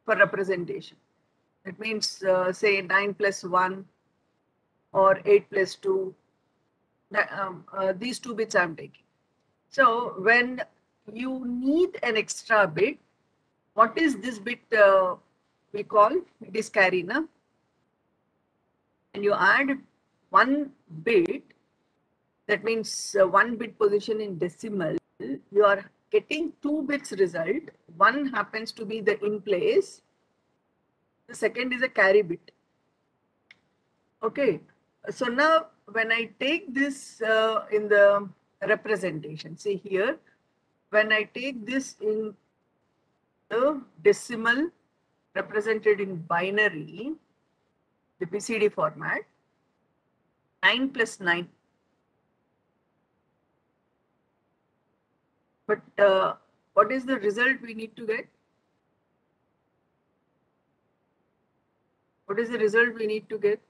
for representation. That means say 9 plus 1 or 8 plus 2. These 2 bits I'm taking. So when you need an extra bit, what is this bit we call? It is carry, na? And you add 1 bit, that means 1 bit position in decimal, you are getting 2 bits result. One happens to be the in place. The second is a carry bit. Okay. So now when I take this in the representation, see here, when I take this in the decimal represented in binary, the BCD format, 9 plus 9. But what is the result we need to get? What is the result we need to get?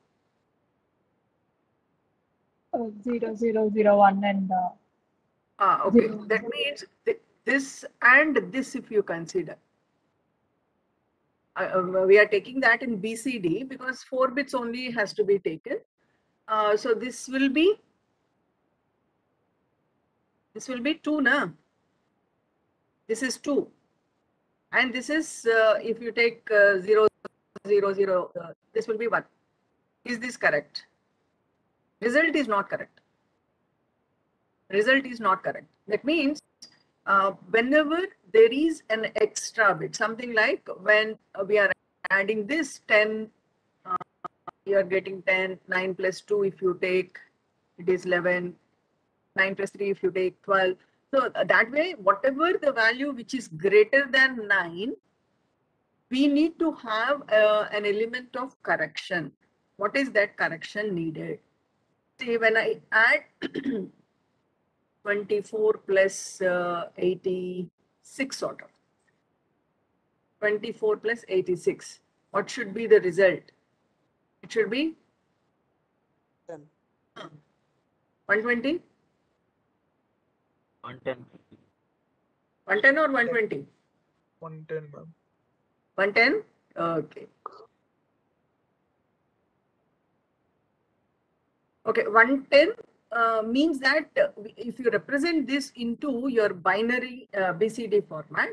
0, 0, 0, 1 and Okay. 0. That means this and this, if you consider. We are taking that in BCD because 4 bits only has to be taken. So this will be 2, na? This is 2. And this is, if you take 0, 0, 0, this will be 1. Is this correct? Result is not correct. Result is not correct. That means whenever there is an extra bit, something like when we are adding this 10, you are getting 10, 9 plus 2 if you take, it is 11, 9 plus 3 if you take 12. So that way, whatever the value which is greater than 9, we need to have an element of correction. What is that correction needed? See, when I add 24 plus 86 sort of. 24 plus 86. What should be the result? It should be 10. 120? 110. 110 or 120? 110, ma'am. 110? Okay. Okay, 110 means that if you represent this into your binary BCD format,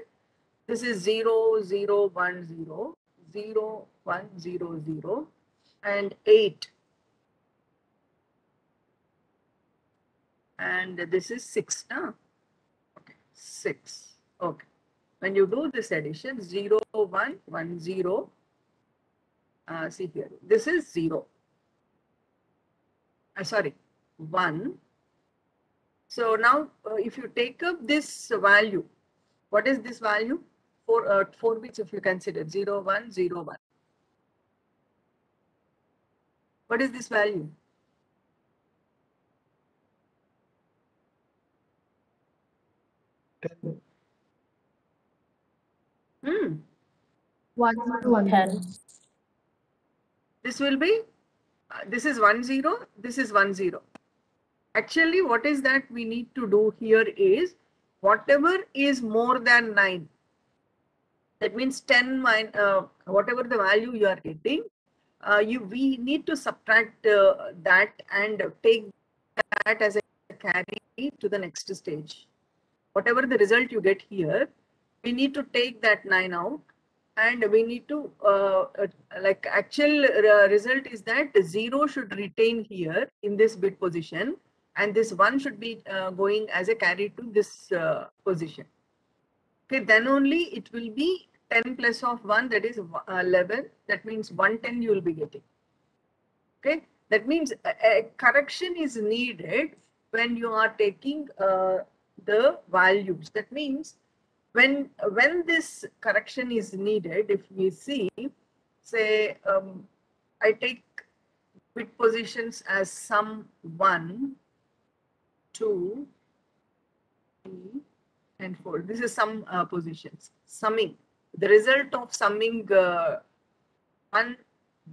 this is 0, 0, 1, 0, 0, 1, 0, 0, and 8. And this is 6, no? Okay, 6. Okay. When you do this addition, 0, 1, 1, 0, see here, this is 0. Sorry, 1. So now if you take up this value, what is this value? 4 bits if you consider 0, 1, 0, 1. What is this value? Hmm. 1, 1, 10. This will be, this is 1, 0, this is 1, 0. Actually, what is that we need to do here is, whatever is more than 9, that means 10 minus, whatever the value you are getting, we need to subtract that and take that as a carry to the next stage. Whatever the result you get here, we need to take that 9 out, and we need to like actual result is that 0 should retain here in this bit position, and this 1 should be going as a carry to this position. Okay, then only it will be 10 plus of 1, that is 11. That means 110 you will be getting. Okay, that means a correction is needed when you are taking the values. That means when this correction is needed, if we see, say, I take bit positions as sum 1, 2, 3, and 4. This is sum positions. Summing. The result of summing one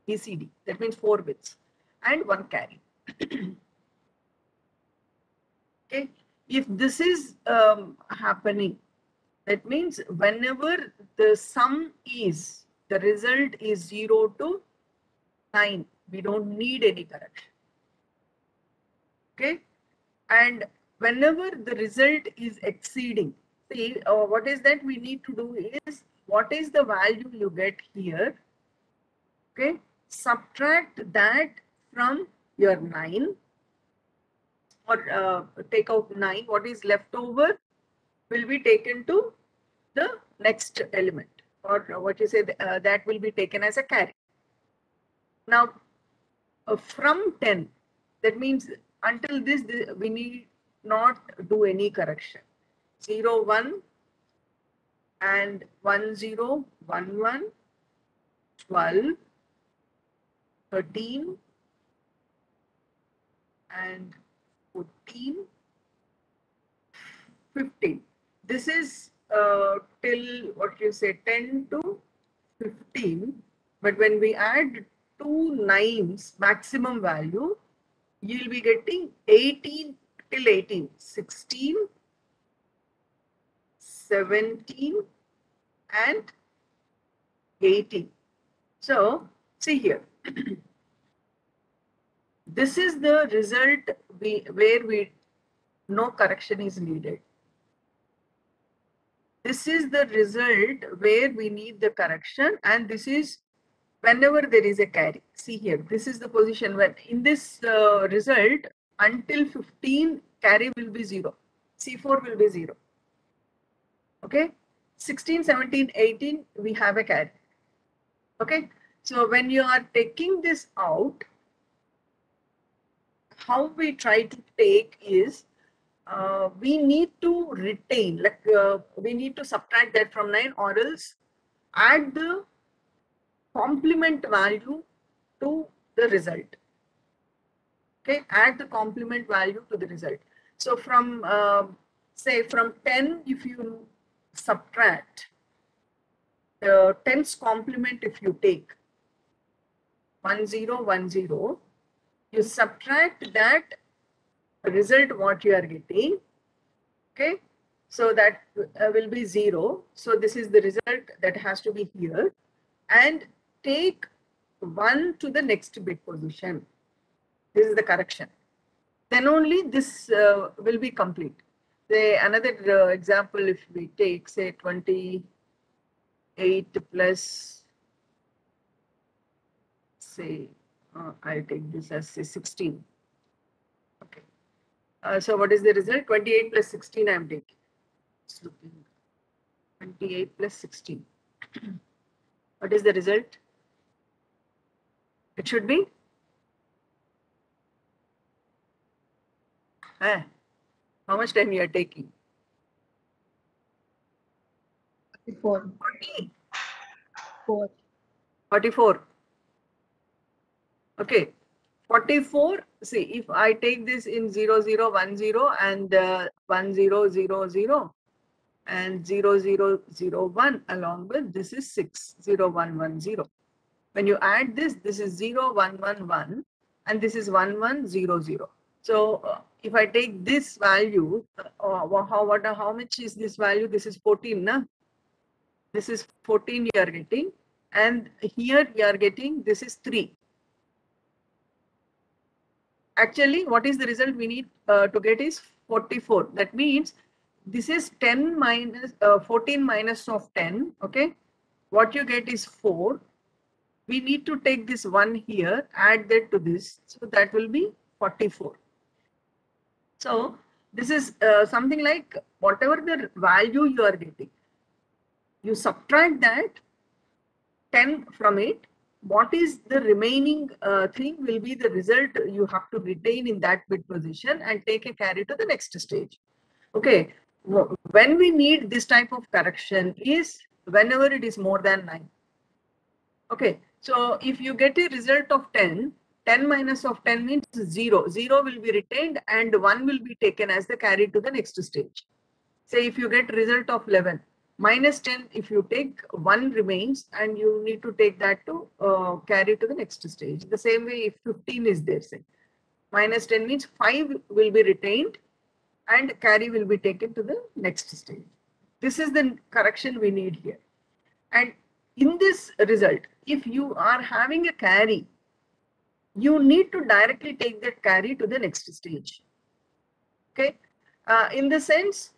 BCD, that means 4 bits, and 1 carry. Okay. If this is happening, that means whenever the sum is the result is 0 to 9. We don't need any correction. Okay. And whenever the result is exceeding, see, what is that we need to do is, what is the value you get here? Okay. Subtract that from your 9, or take out 9. What is left over will be taken to the next element, or what you say, that will be taken as a carry. Now, from 10, that means until this, we need not do any correction. 0, 1 and 1, 0, 1, 1, 12, 13 and 14, 15. This is till what you say 10 to 15, but when we add 2 9s maximum value, you'll be getting 18 till 18, 16, 17 and 18. So see here, this is the result where no correction is needed. This is the result where we need the correction, and this is whenever there is a carry. See here, this is the position when in this result until 15 carry will be 0. C4 will be 0. Okay. 16, 17, 18 we have a carry. Okay. So when you are taking this out, how we try to take is, we need to retain, like we need to subtract that from 9, or else add the complement value to the result. Okay, add the complement value to the result. So from say from 10, if you subtract the 10's complement, if you take 1, 0, 1, 0, you subtract that result what you are getting. Okay, so that will be 0. So this is the result that has to be here, and take 1 to the next bit position. This is the correction. Then only this will be complete. Say another example, if we take say 28 plus, say I'll take this as say 16. Okay. So what is the result? 28 plus 16 I am taking. 28 plus 16. What is the result? It should be how much time you are taking? 44. 40. 4. 44. Okay. 44. See, if I take this in 0, 0, 1, 0 and 1, 0, 0, 0 and 0, 0, 0, 1, along with this is 6, 0, 1, 1, 0. When you add this, this is 0, 1, 1, 1 and this is 1, 1, 0, 0. So if I take this value, how much is this value? This is 14, na? This is 14 you are getting, and here you are getting, this is 3. Actually, what is the result we need to get is 44. That means this is 10 minus 14 minus of 10. Okay, what you get is 4. We need to take this 1 here, add that to this, so that will be 44. So this is something like whatever the value you are getting, you subtract that 10 from it. What is the remaining thing will be the result you have to retain in that bit position and take a carry to the next stage. Okay, when we need this type of correction is whenever it is more than 9. Okay, so if you get a result of 10, 10 minus of 10 means 0. 0 will be retained and 1 will be taken as the carry to the next stage. Say if you get result of 11, minus 10, if you take 1 remains and you need to take that to carry to the next stage. The same way if 15 is there, say minus 10 means 5 will be retained and carry will be taken to the next stage. This is the correction we need here. And in this result, if you are having a carry, you need to directly take that carry to the next stage. Okay. In the sense,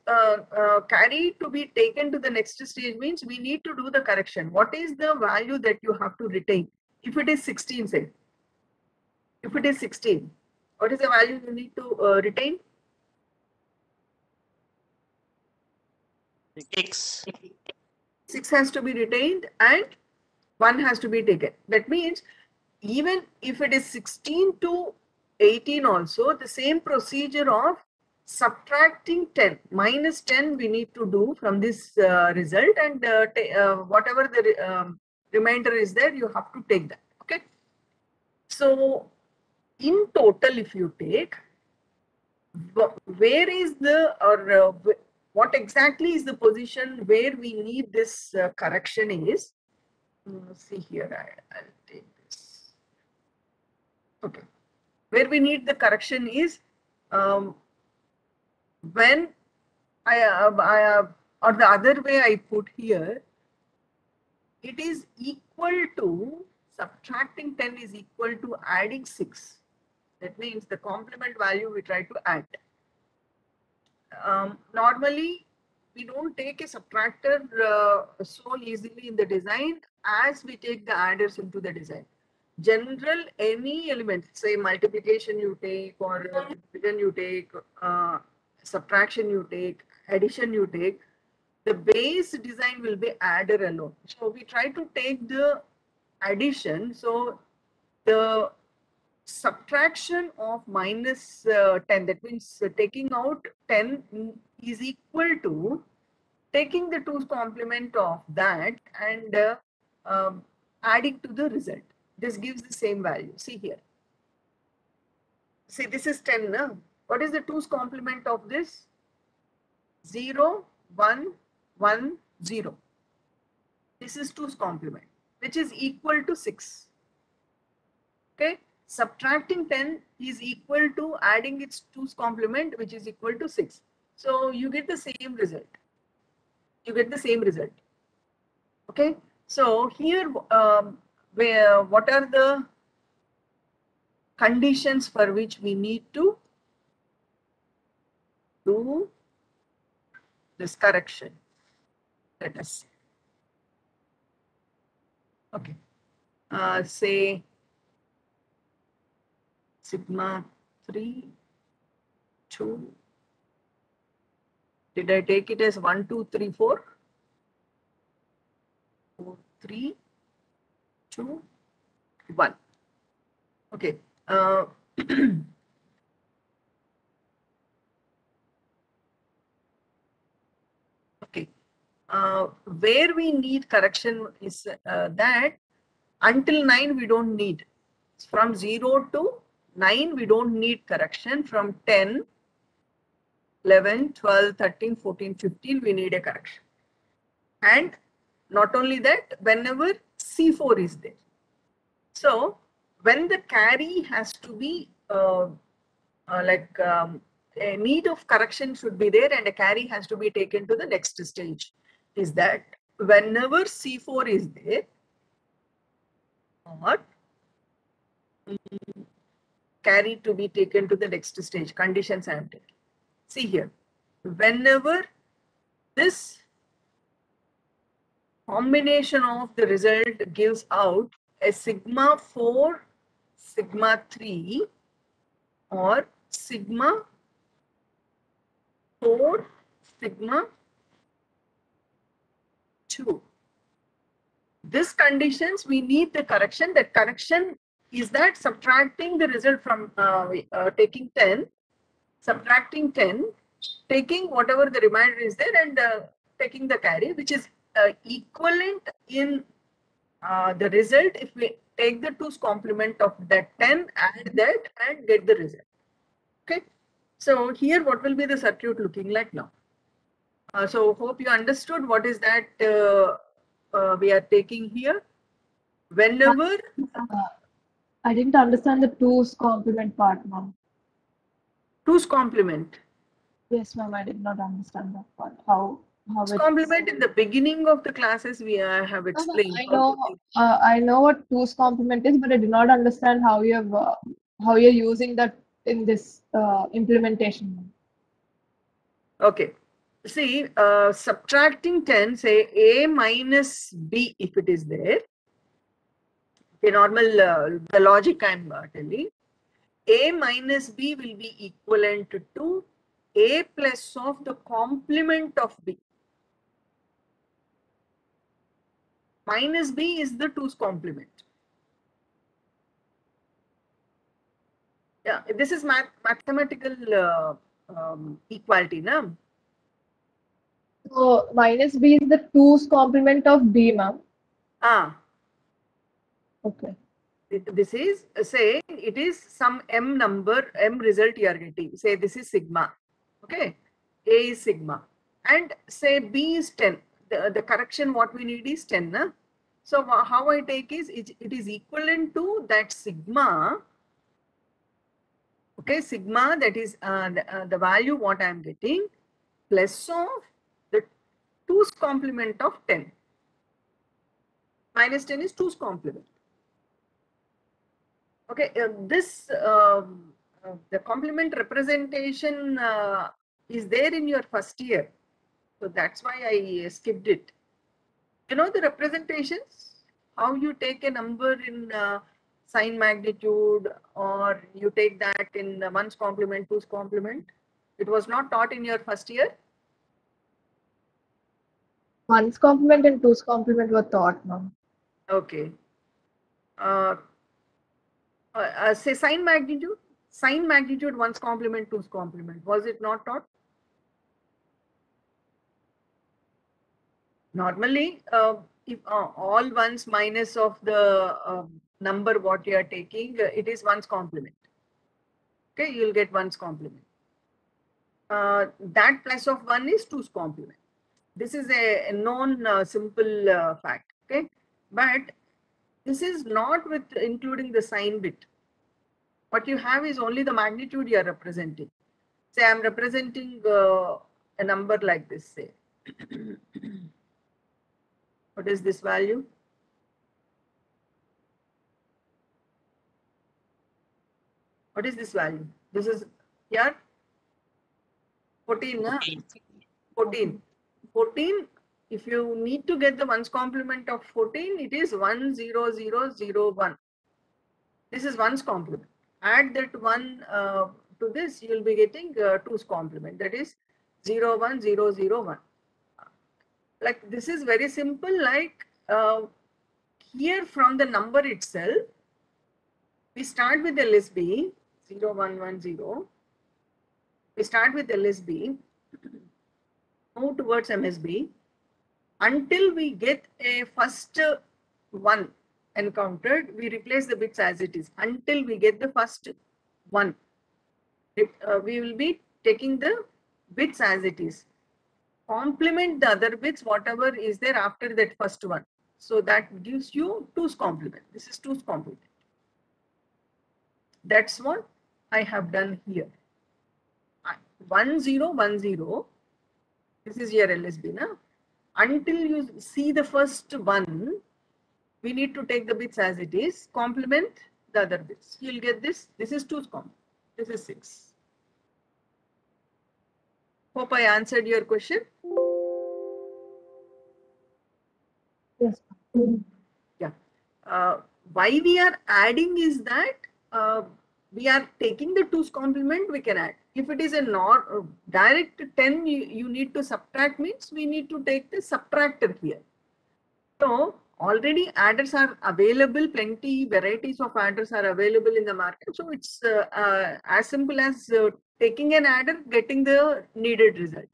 carry to be taken to the next stage means we need to do the correction. What is the value that you have to retain? If it is 16, say, if it is 16, what is the value you need to retain? 6. 6 has to be retained and 1 has to be taken. That means even if it is 16 to 18 also, the same procedure of subtracting 10, minus 10 we need to do from this result, and whatever the remainder is there, you have to take that. Okay. So in total, if you take, where is the, or what exactly is the position where we need this correction is, see here, I'll take this. Okay. Where we need the correction is when or the other way I put here, it is equal to, subtracting 10 is equal to adding 6. That means the complement value we try to add. Normally, we don't take a subtractor so easily in the design as we take the adders into the design. General, any element, say multiplication you take, or division you take, subtraction you take, addition you take, the base design will be adder alone. So we try to take the addition. So the subtraction of minus 10, that means taking out 10 is equal to taking the 2's complement of that and adding to the result. This gives the same value. See here. See, this is 10. No? What is the 2's complement of this? 0, 1, 1, 0. This is 2's complement, which is equal to 6. Okay. Subtracting 10 is equal to adding its 2's complement, which is equal to 6. So you get the same result. You get the same result. Okay. So here, what are the conditions for which we need to do this correction? Let us see. Okay. Say sigma 3, 2. Did I take it as 1, 2, 3, 4? 4, 3, 2, 1. Okay. Okay. Where we need correction is that until 9 we don't need. From 0 to 9 we don't need correction. From 10, 11, 12, 13, 14, 15 we need a correction. And not only that, whenever C4 is there. So when the carry has to be a need of correction should be there and a carry has to be taken to the next stage, is that whenever C4 is there, or carry to be taken to the next stage, conditions I am taking. See here, whenever this combination of the result gives out a sigma 4, sigma 3, or sigma 4, sigma 2. This conditions we need the correction. That correction is that subtracting the result from taking 10, subtracting 10, taking whatever the remainder is there, and taking the carry, which is equivalent in the result. If we take the 2's complement of that 10, add that and get the result. Okay. So here what will be the circuit looking like now? So hope you understood what is that we are taking here. Whenever I didn't understand the 2's complement part, ma'am. 2's complement. Yes, ma'am, I did not understand that part. How how Two's it's. complement in the beginning of the classes we have explained. I know what two's complement is, but I do not understand how you're using that in this implementation. Okay. See, subtracting 10, say A minus B if it is there. The normal, the logic I'm telling. A minus B will be equivalent to A plus of the complement of B. Minus B is the 2's complement. Yeah, this is mathematical equality, na? So minus B is the two's complement of B, ma'am. Ah, Okay. this is, say, it is some M number, M result you are getting. Say this is sigma. Okay. A is sigma. And say B is 10. The correction what we need is 10. Na? So how I take is it is equivalent to that sigma. Okay, sigma, that is the value what I am getting plus of the 2's complement of 10. Minus 10 is 2's complement. Okay, the complement representation is there in your first year. So that's why I skipped it. You know the representations, how you take a number in sign magnitude, or you take that in 1's complement, 2's complement. It was not taught in your first year. 1's complement and 2's complement were taught, ma'am. Okay. Say sign magnitude. Sign magnitude 1's complement, 2's complement. Was it not taught? Normally, if all ones minus of the number what you are taking, it is 1's complement. Okay, you will get 1's complement. That plus of 1 is 2's complement. This is a known simple fact. Okay, but this is not with including the sign bit. What you have is only the magnitude you are representing. Say I am representing a number like this, say. What is this value? What is this value? This is here 14, 14. 14, if you need to get the 1's complement of 14, it is 10001. This is 1's complement. Add that 1 to this, you will be getting 2's complement. That is 01001. Like this is very simple. Like here from the number itself, we start with LSB 0110. We start with LSB, move towards MSB until we get a first one encountered. We replace the bits as it is until we get the first one. We will be taking the bits as it is. Complement the other bits, whatever is there after that first one. So that gives you 2's complement. This is 2's complement. That's what I have done here. 1010. This is your LSB now. Until you see the first one, we need to take the bits as it is, complement the other bits. You'll get this. This is 2's complement. This is 6. Hope I answered your question. Yes. Yeah. Why we are adding is that we are taking the 2's complement, we can add. If it is a direct 10, you need to subtract, means we need to take the subtractor here. So already adders are available, plenty varieties of adders are available in the market. So it's as simple as taking an adder, getting the needed result.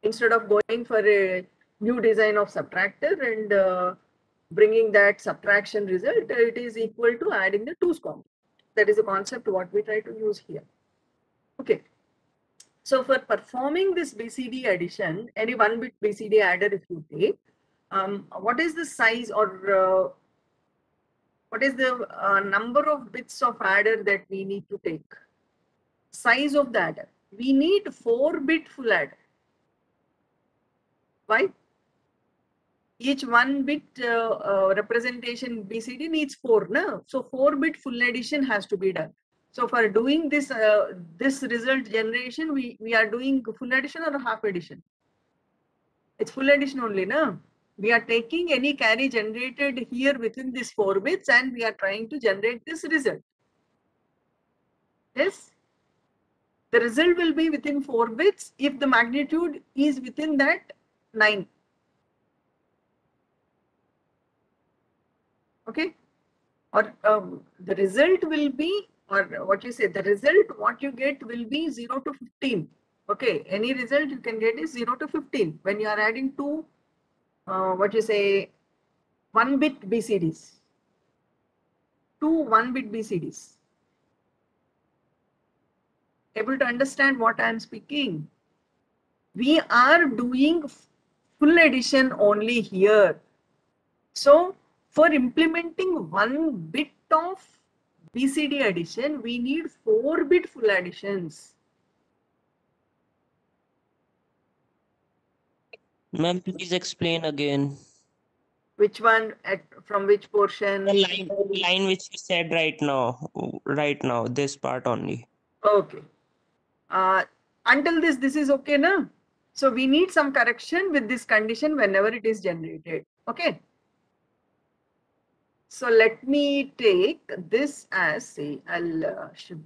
Instead of going for a new design of subtractor and bringing that subtraction result, it is equal to adding the 2's complement. That is the concept what we try to use here. Okay. So for performing this BCD addition, any 1-bit BCD adder if you take, what is the size or what is the number of bits of adder that we need to take? Size of the adder. We need 4-bit full adder. Why? Each 1-bit representation BCD needs 4, no? So 4-bit full addition has to be done. So for doing this this result generation, we are doing full addition or half addition? It's full addition only, no? We are taking any carry generated here within this 4 bits and we are trying to generate this result. Yes? The result will be within 4 bits if the magnitude is within that 9. Okay? Or the result will be, or what you say, the result what you get will be 0 to 15. Okay, any result you can get is 0 to 15 when you are adding two, what you say, 1-bit BCDs. Two 1-bit BCDs. Able to understand what I am speaking? We are doing full addition only here. So for implementing 1 bit of BCD addition, we need 4-bit full additions. Ma'am, please explain again. Which one, from which portion? The line which you said right now, this part only. Okay. Until this is okay, na? So we need some correction with this condition whenever it is generated. Okay. So let me take this as, say, I'll should.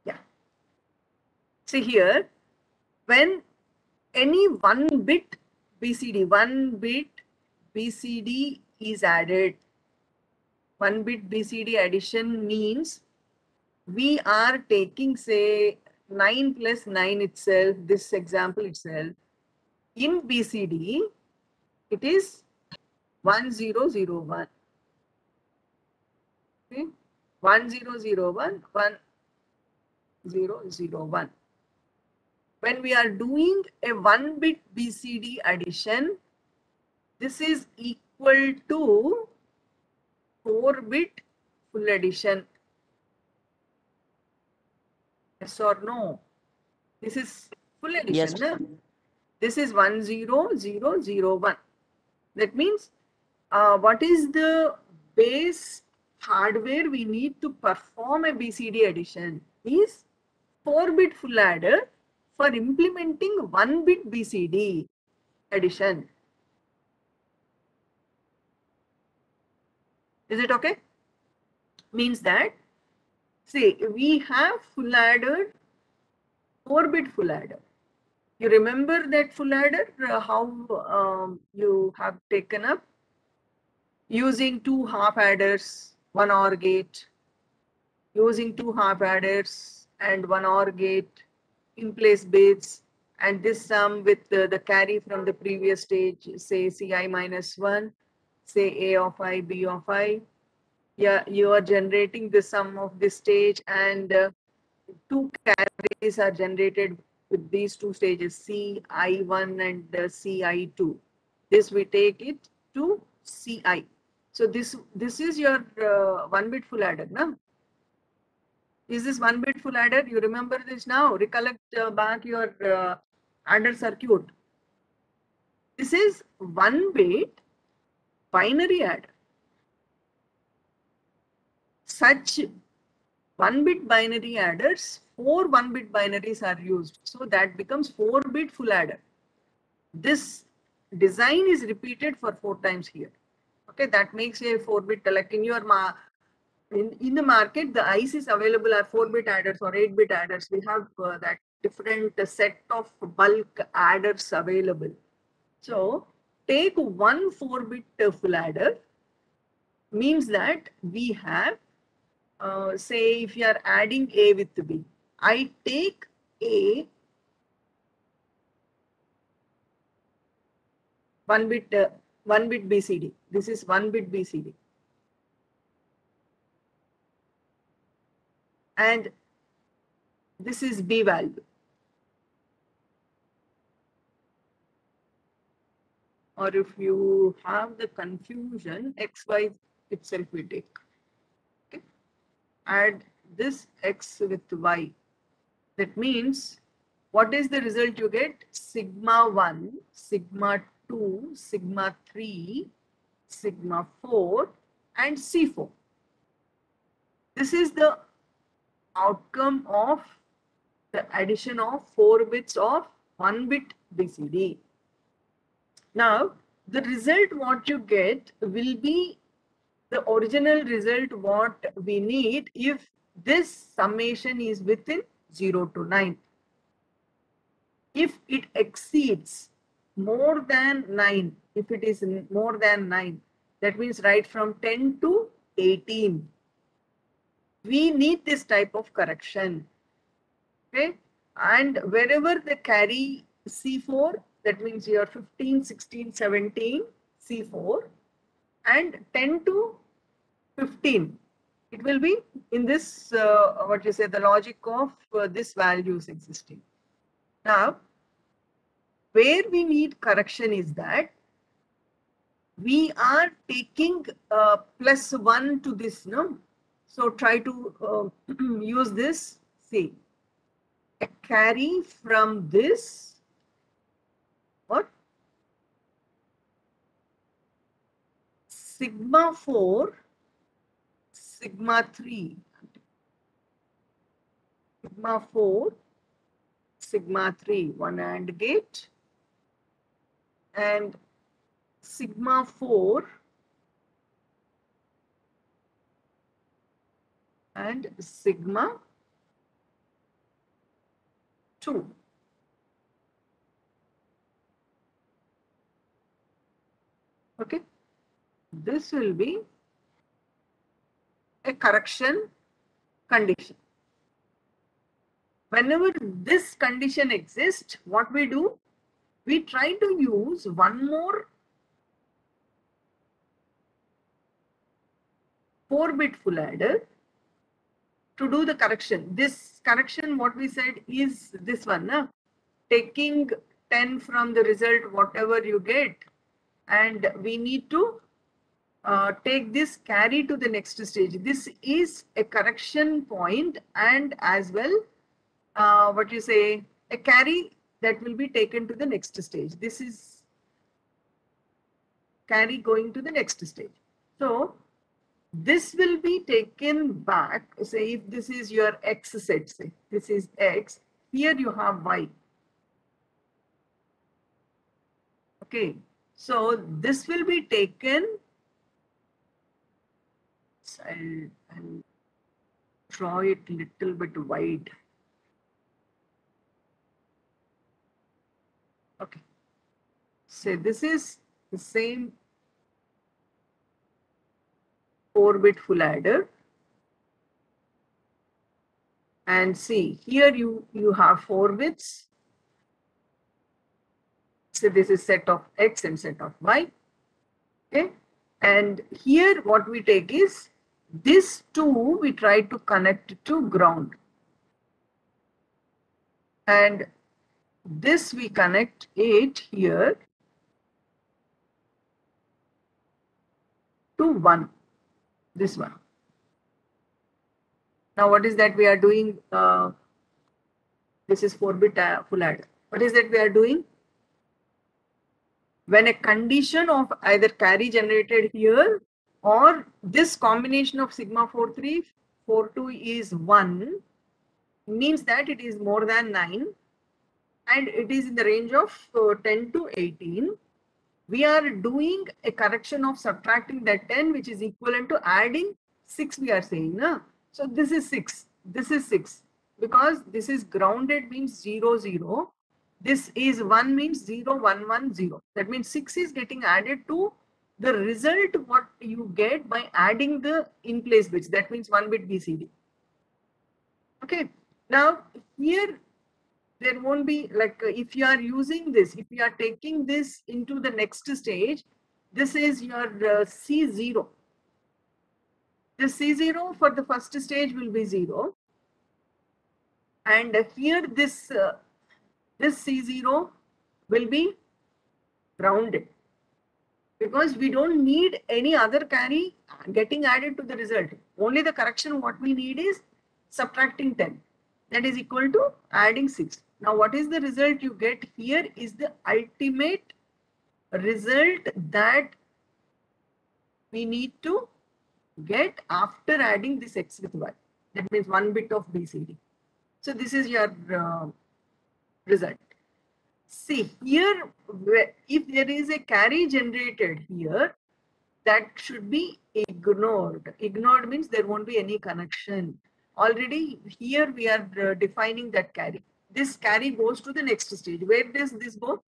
Yeah. See here, when any 1-bit BCD, 1-bit BCD is added, 1-bit BCD addition means we are taking, say, 9 plus 9 itself, this example itself. In BCD, it is 1001. Okay? 1001, 1001. When we are doing a 1-bit BCD addition, this is equal to 4-bit full addition. Yes or no? This is full addition. Yes. No? This is 10001. That means what is the base hardware we need to perform a BCD addition is 4-bit full adder for implementing 1-bit BCD addition. Is it okay? Means that, see, we have full adder, 4-bit full adder. You remember that full adder, how you have taken up? Using 2 half adders, 1 OR gate, using 2 half adders and 1 OR gate, in place bits, and this sum with the carry from the previous stage, say Ci minus 1, say A of I, B of I. Yeah, you are generating the sum of this stage, and 2 carries are generated with these 2 stages, Ci1 and Ci2. This we take it to Ci. So this is your 1-bit full adder, no? Is this 1-bit full adder? You remember this now? Recollect back your adder circuit. This is 1-bit binary adder. Such 1-bit binary adders, 4 1-bit binaries are used. So that becomes 4-bit full adder. This design is repeated for 4 times here. Okay, that makes a 4-bit, like in your in the market, the ICs available are 4-bit adders or 8-bit adders. We have that different set of bulk adders available. So take 1 4-bit full adder, means that we have, say, if you are adding A with B, I take A 1-bit BCD. This is 1-bit BCD. And this is B value. Or if you have the confusion, XY itself we take. Okay. Add this X with Y. That means, what is the result you get? Sigma 1, sigma 2, sigma 3, sigma 4, and C4. This is the outcome of the addition of 4 bits of 1 bit BCD. Now, the result what you get will be the original result what we need if this summation is within 0 to 9. If it exceeds more than 9, if it is more than 9, that means right from 10 to 18. We need this type of correction. Okay, and wherever the carry C4, that means your 15, 16, 17, C4, and 10 to 15, it will be in this, what you say, the logic of this values existing. Now, where we need correction is that we are taking plus 1 to this, no? So try to use this, see, a carry from this, what? Sigma 4, sigma 3, sigma 4, sigma 3, one AND gate, and sigma 4 and sigma 2. Okay, this will be a correction condition. Whenever this condition exists, what we do? We try to use one more 4-bit full adder to do the correction. This correction, what we said, is this one, na? Taking 10 from the result, whatever you get, and we need to take this carry to the next stage. This is a correction point, and as well, what you say, a carry that will be taken to the next stage. This is carry going to the next stage. So this will be taken back. Say if this is your X set, say this is X, here you have Y. Okay, so this will be taken. I'll draw it little bit wide. Okay, so this is the same 4-bit full adder, and see here you have 4 bits. So this is set of X and set of Y. Okay, and here what we take is this 2 we try to connect to ground, and this we connect it here to 1, this one. Now what is that we are doing? This is 4-bit full adder. What is that we are doing? When a condition of either carry generated here or this combination of sigma 4-3, 4-2 is 1, means that it is more than 9 and it is in the range of 10 to 18. We are doing a correction of subtracting that 10, which is equivalent to adding 6, we are saying. No? So this is 6. This is 6. Because this is grounded means 0, 0. This is 1 means 0, 1, 1, 0. That means 6 is getting added to the result what you get by adding the in place bits. That means 1 bit BCD. Okay. Now here there won't be like if you are using this, if you are taking this into the next stage, this is your C0. The C0 for the first stage will be 0. And here this C0 will be grounded because we don't need any other carry getting added to the result. Only the correction what we need is subtracting 10. that is equal to adding 6. Now what is the result you get here is the ultimate result that we need to get after adding this x with y. That means 1 bit of BCD. So this is your result. See here, if there is a carry generated here, that should be ignored. Ignored means there won't be any connection. Already here we are defining that carry. This carry goes to the next stage. Where does this go?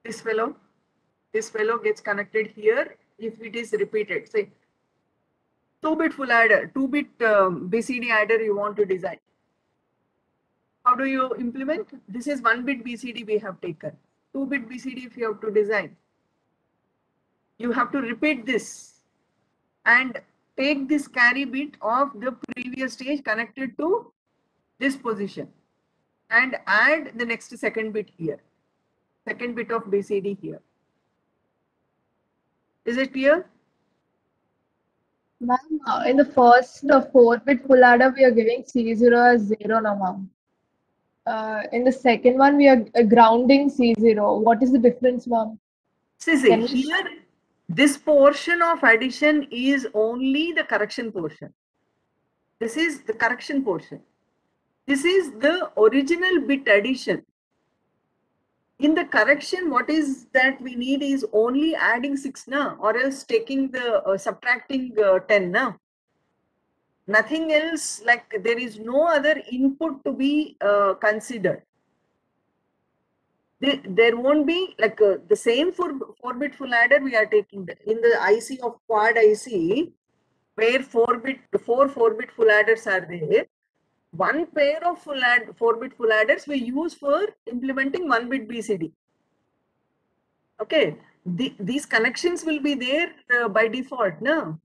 This fellow gets connected here if it is repeated. Say 2-bit full adder, 2-bit BCD adder you want to design. How do you implement? This is 1-bit BCD we have taken. 2-bit BCD if you have to design, you have to repeat this and take this carry bit of the previous stage connected to this position and add the next second bit here. Second bit of BCD here. Is it clear? Ma'am, in the first 4-bit full adder, we are giving C0 as 0 now, ma'am. In the second one, we are grounding C0. What is the difference, ma'am? See, here, this portion of addition is only the correction portion. This is the correction portion. This is the original bit addition. In the correction, what is that we need is only adding 6 now, or else taking the subtracting 10 now. Nothing else, like there is no other input to be considered. There won't be like the same for 4-bit full adder we are taking in the IC of quad IC, where 4-bit full adders are there. One pair of 4-bit full adders we use for implementing 1-bit BCD. Okay, these connections will be there by default. No,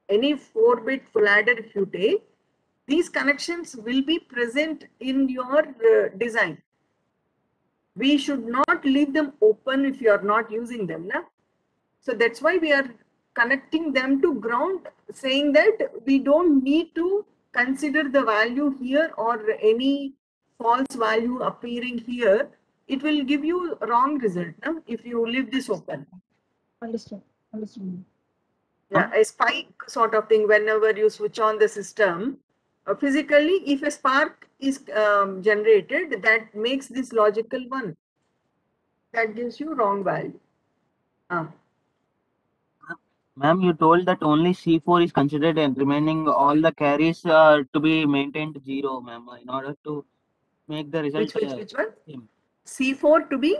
any 4-bit full adder if you take, these connections will be present in your design. We should not leave them open if you are not using them. Na? So that's why we are connecting them to ground, saying that we don't need to consider the value here or any false value appearing here. It will give you a wrong result no? If you leave this open. Understood. Understood. Yeah, a spike sort of thing whenever you switch on the system. Physically, if a spark is generated, that makes this logical one. That gives you wrong value. Ma'am, you told that only C4 is considered and remaining all the carries to be maintained 0, ma'am, in order to make the result. Which one? Same. C4 to be?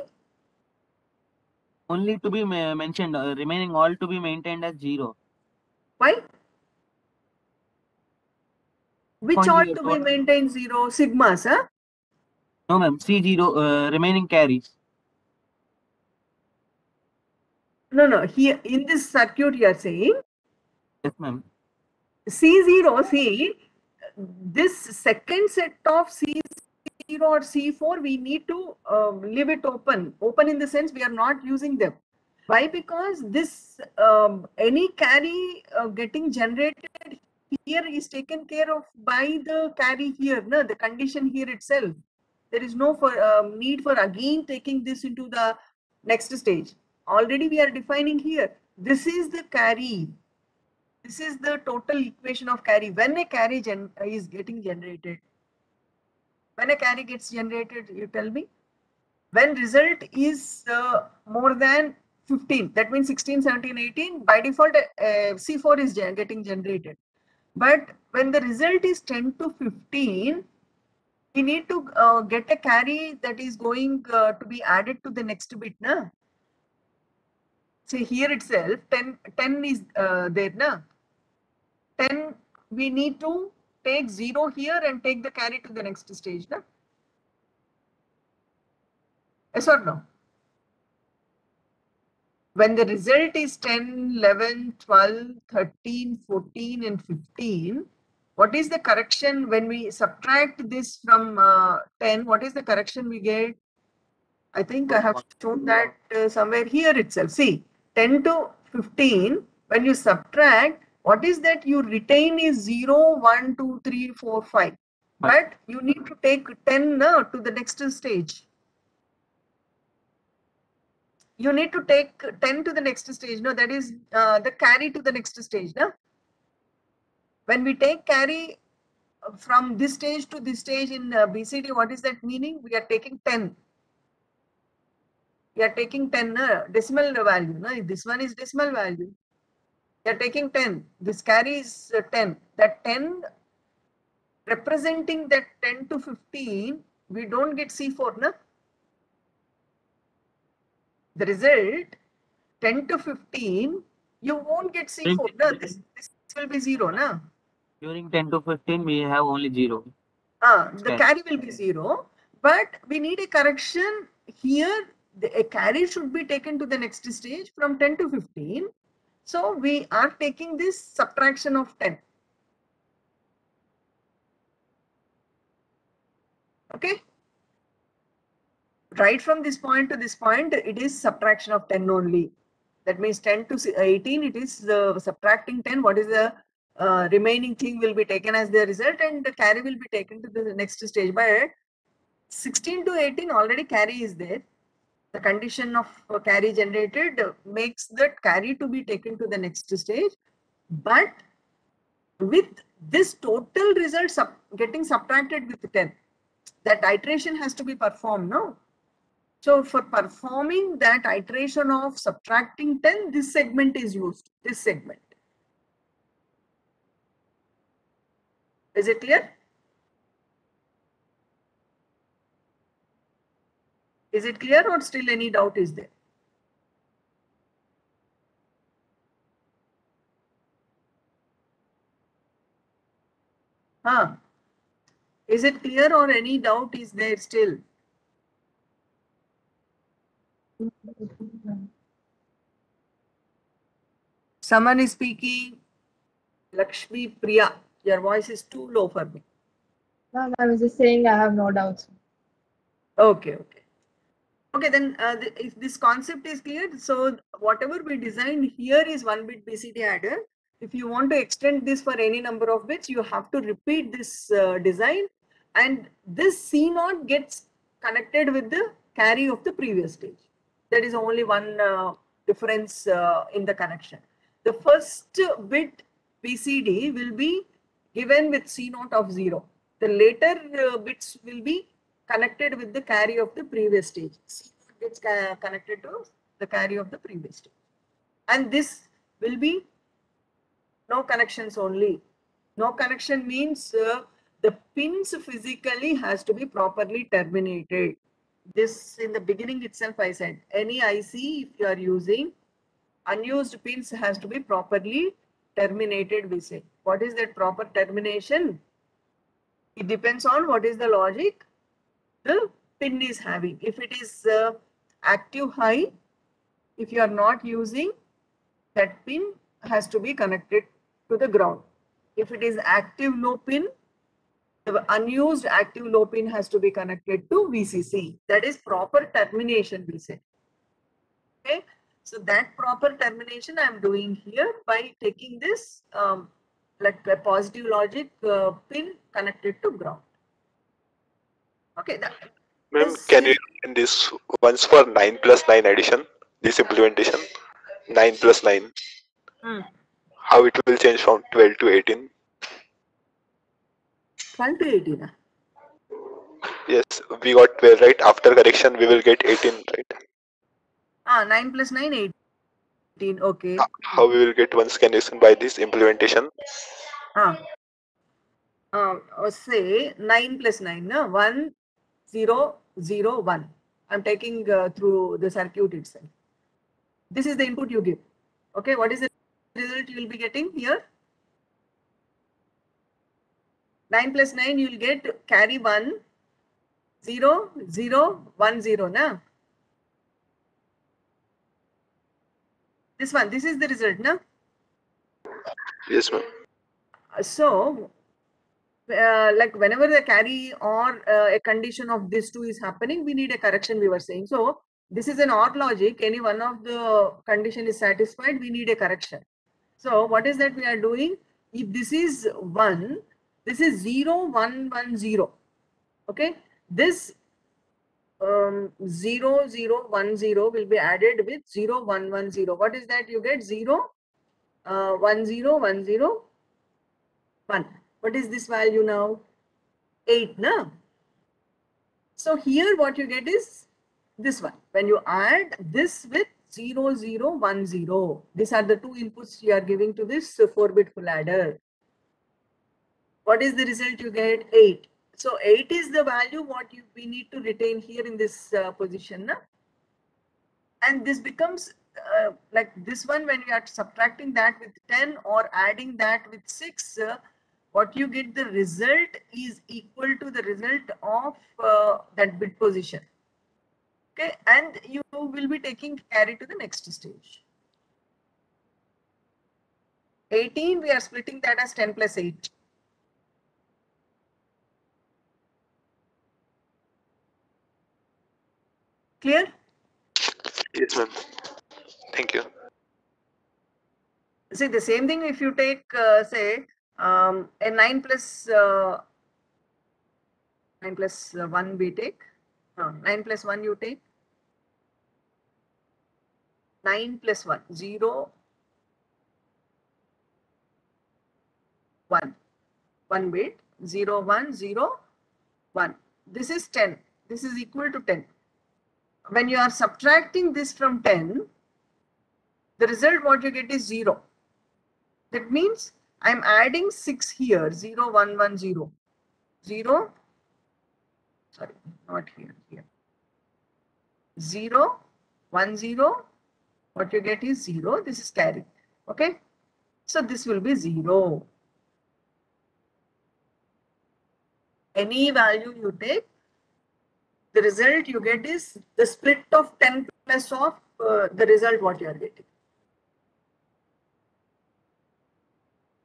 Only to be mentioned, remaining all to be maintained as 0. Why? Which Point ought you to be told- maintained 0? Sigmas, huh? No, ma'am, C0 remaining carries. No. Here in this circuit, you are saying Yes, ma'am. C0. See, this second set of C0 or C4, we need to leave it open. Open in the sense we are not using them. Why? Because this any carry getting generated here is taken care of by the carry here. No, the condition here itself. There is no need for again taking this into the next stage. Already we are defining here. This is the carry. This is the total equation of carry. When a carry is getting generated, when a carry gets generated, you tell me, when result is more than 15, that means 16, 17, 18, by default C4 is getting generated. But when the result is 10 to 15, we need to get a carry that is going to be added to the next bit. Na? See here itself, 10 is there. Na? 10, we need to take 0 here and take the carry to the next stage. Na? Yes or no? When the result is 10, 11, 12, 13, 14 and 15, what is the correction when we subtract this from 10? What is the correction we get? I think I have shown that somewhere here itself. See, 10 to 15, when you subtract, what is that you retain is 0, 1, 2, 3, 4, 5. But you need to take 10 to the next stage. You need to take 10 to the next stage. No, that is the carry to the next stage. No? When we take carry from this stage to this stage in BCD, what is that meaning? We are taking 10. We are taking 10 decimal value. No? This one is decimal value. We are taking 10. This carry is 10. That 10 representing that 10 to 15, we don't get C4. No? The result 10 to 15, you won't get C4. No? This will be 0. No? During 10 to 15, we have only 0. The carry will be 0, but we need a correction here. A carry should be taken to the next stage from 10 to 15. So we are taking this subtraction of 10. Okay. Right from this point to this point, it is subtraction of 10 only. That means 10 to 18, it is subtracting 10. What is the remaining thing will be taken as the result, and the carry will be taken to the next stage. But 16 to 18 already carry is there. The condition of carry generated makes that carry to be taken to the next stage. But with this total result getting subtracted with 10, that iteration has to be performed, no? So for performing that iteration of subtracting 10, this segment is used, this segment. Is it clear? Is it clear, or still any doubt is there? Is it clear, or any doubt is there still? Someone is speaking. Lakshmi Priya, your voice is too low for me. Ma'am, I was just saying I have no doubts. Okay. Okay, then if this concept is clear, so whatever we designed here is 1-bit BCD adder. If you want to extend this for any number of bits, you have to repeat this design, and this C0 gets connected with the carry of the previous stage. That is only one difference in the connection. The first bit BCD will be given with C0 of 0. The later bits will be connected with the carry of the previous stage. C0 gets connected to the carry of the previous stage. And this will be no connections only. No connection means the pins physically has to be properly terminated. This in the beginning itself I said, any IC if you are using, unused pins has to be properly terminated, we say. What is that proper termination? It depends on what is the logic the pin is having. If it is active high, if you are not using, that pin has to be connected to the ground. If it is active low pin, the unused active low pin has to be connected to VCC. That is proper termination, we say. Okay, so that proper termination I am doing here by taking this like a positive logic pin connected to ground. Okay, Ma'am, can you explain this once for 9 plus 9 addition, this implementation? 9 plus 9. How it will change from 12 to 18? 12 to 18. Yes, we got 12, right? After correction, we will get 18, right? 9 plus 9, 18. Okay. How we will get one scanation by this implementation? Say 9 plus 9, no? 1, 0, 0, 1. I'm taking through the circuit itself. This is the input you give. Okay, what is the result you will be getting here? 9 plus 9, you will get carry 1, 0, 0, 1, 0. Na? This one, this is the result, na? Yes, ma'am. So, like whenever the carry or a condition of this two is happening, we need a correction, we were saying. So, this is an OR logic. Any one of the condition is satisfied, we need a correction. So, what is that we are doing? If this is 1, This is 0, 1, 1, 0. Okay. This 0, 0, 1, 0 will be added with 0, 1, 1, 0. What is that? You get 0, 1, 0, 1, 0, 1. What is this value now? 8, no? So here what you get is this one. When you add this with 0, 0, 1, 0, these are the two inputs you are giving to this 4-bit full adder. What is the result you get? 8. So 8 is the value what we need to retain here in this position. Na? And this becomes like this one, when you are subtracting that with 10 or adding that with 6, what you get, the result is equal to the result of that bit position. Okay, and you will be taking carry to the next stage. 18, we are splitting that as 10 plus 8. Clear? Yes, ma'am. Thank you. See, the same thing if you take, say, a 9 plus 1 we take. 9 plus 1 you take. 9 plus 1, 0, 1. 1 bit, 0, 1, 0, 1. This is 10. This is equal to 10. When you are subtracting this from 10, the result what you get is 0. That means I'm adding 6 here, 0, 1, 1, 0. 0, sorry, not here, here. 0, 1, 0. What you get is 0. This is carry. Okay. So this will be 0. Any value you take, the result you get is the split of 10 plus of the result what you are getting.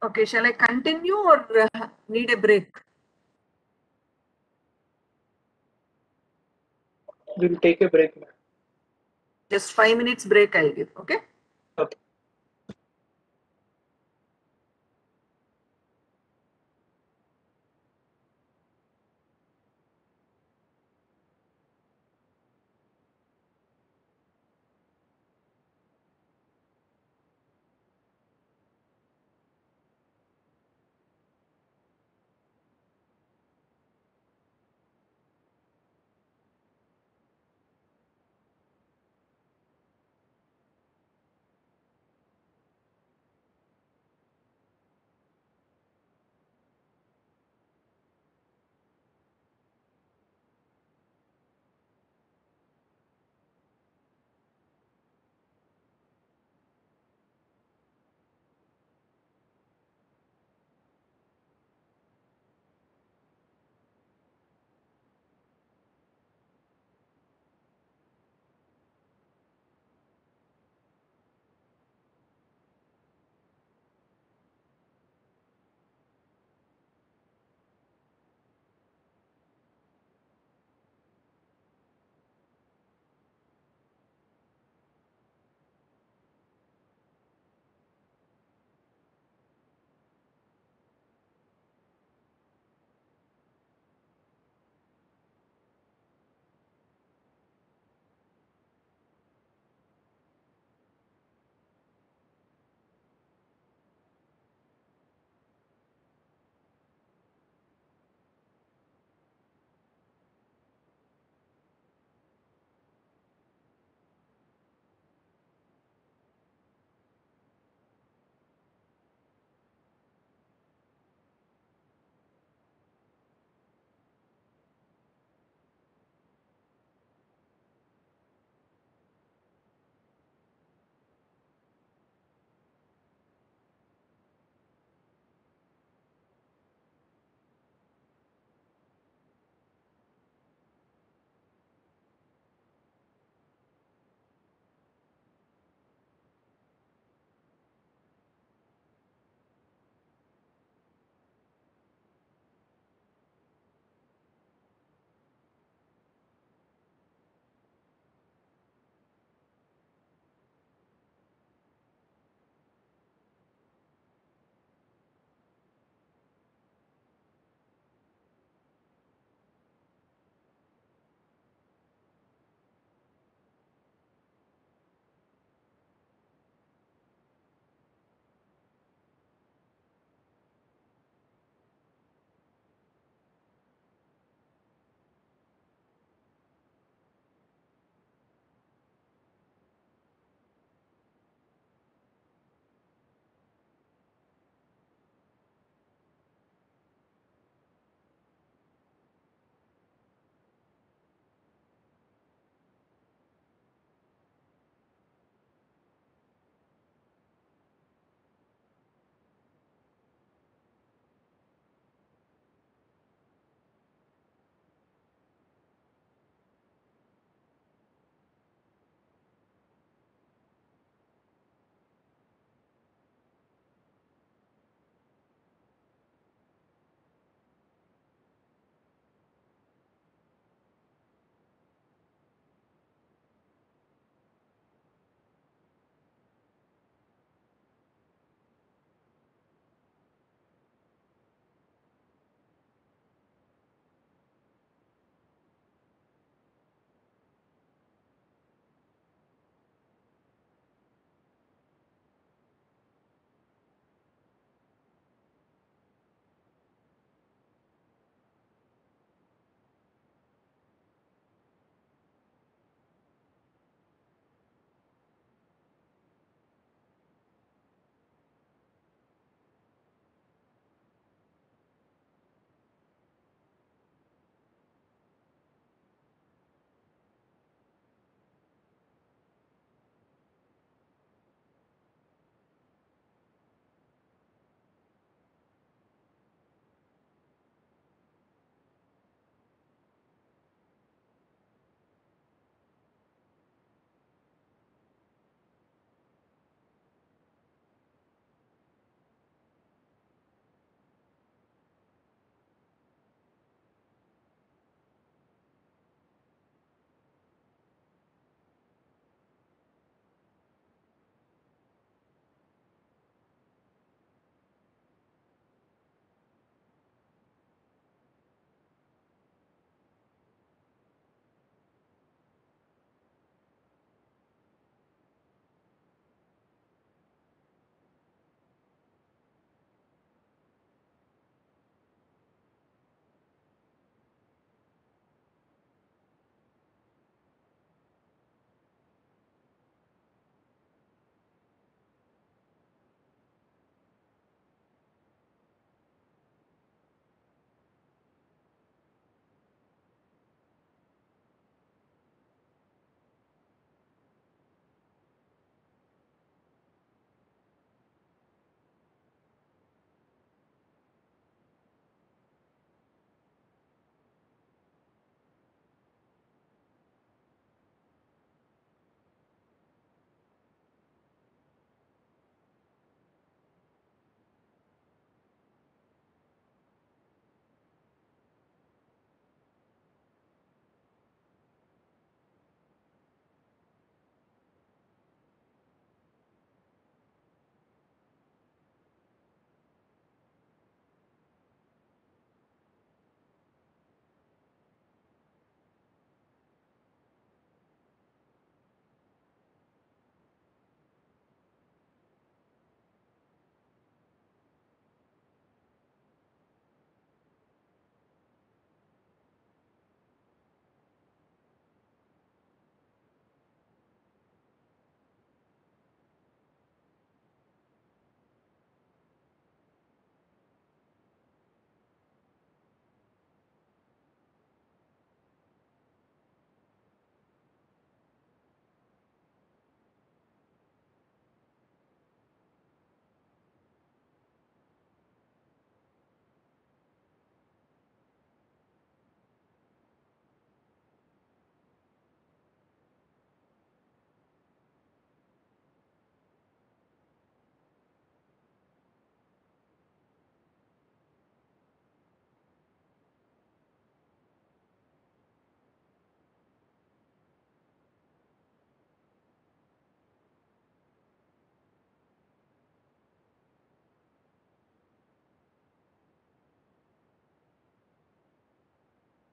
Okay, shall I continue or need a break? We'll take a break now. Just 5 minutes break I'll give, okay? Okay.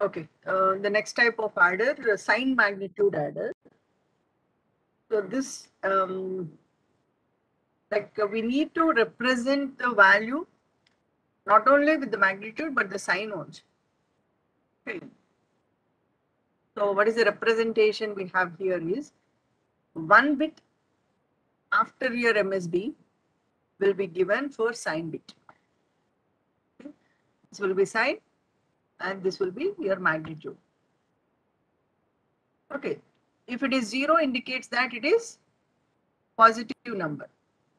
Okay, the next type of adder, sign magnitude adder. So this, we need to represent the value not only with the magnitude but the sign also. Okay. So what is the representation we have here is 1 bit after your MSB will be given for sign bit. Okay. This will be sign and this will be your magnitude. Okay. If it is 0, indicates that it is positive number.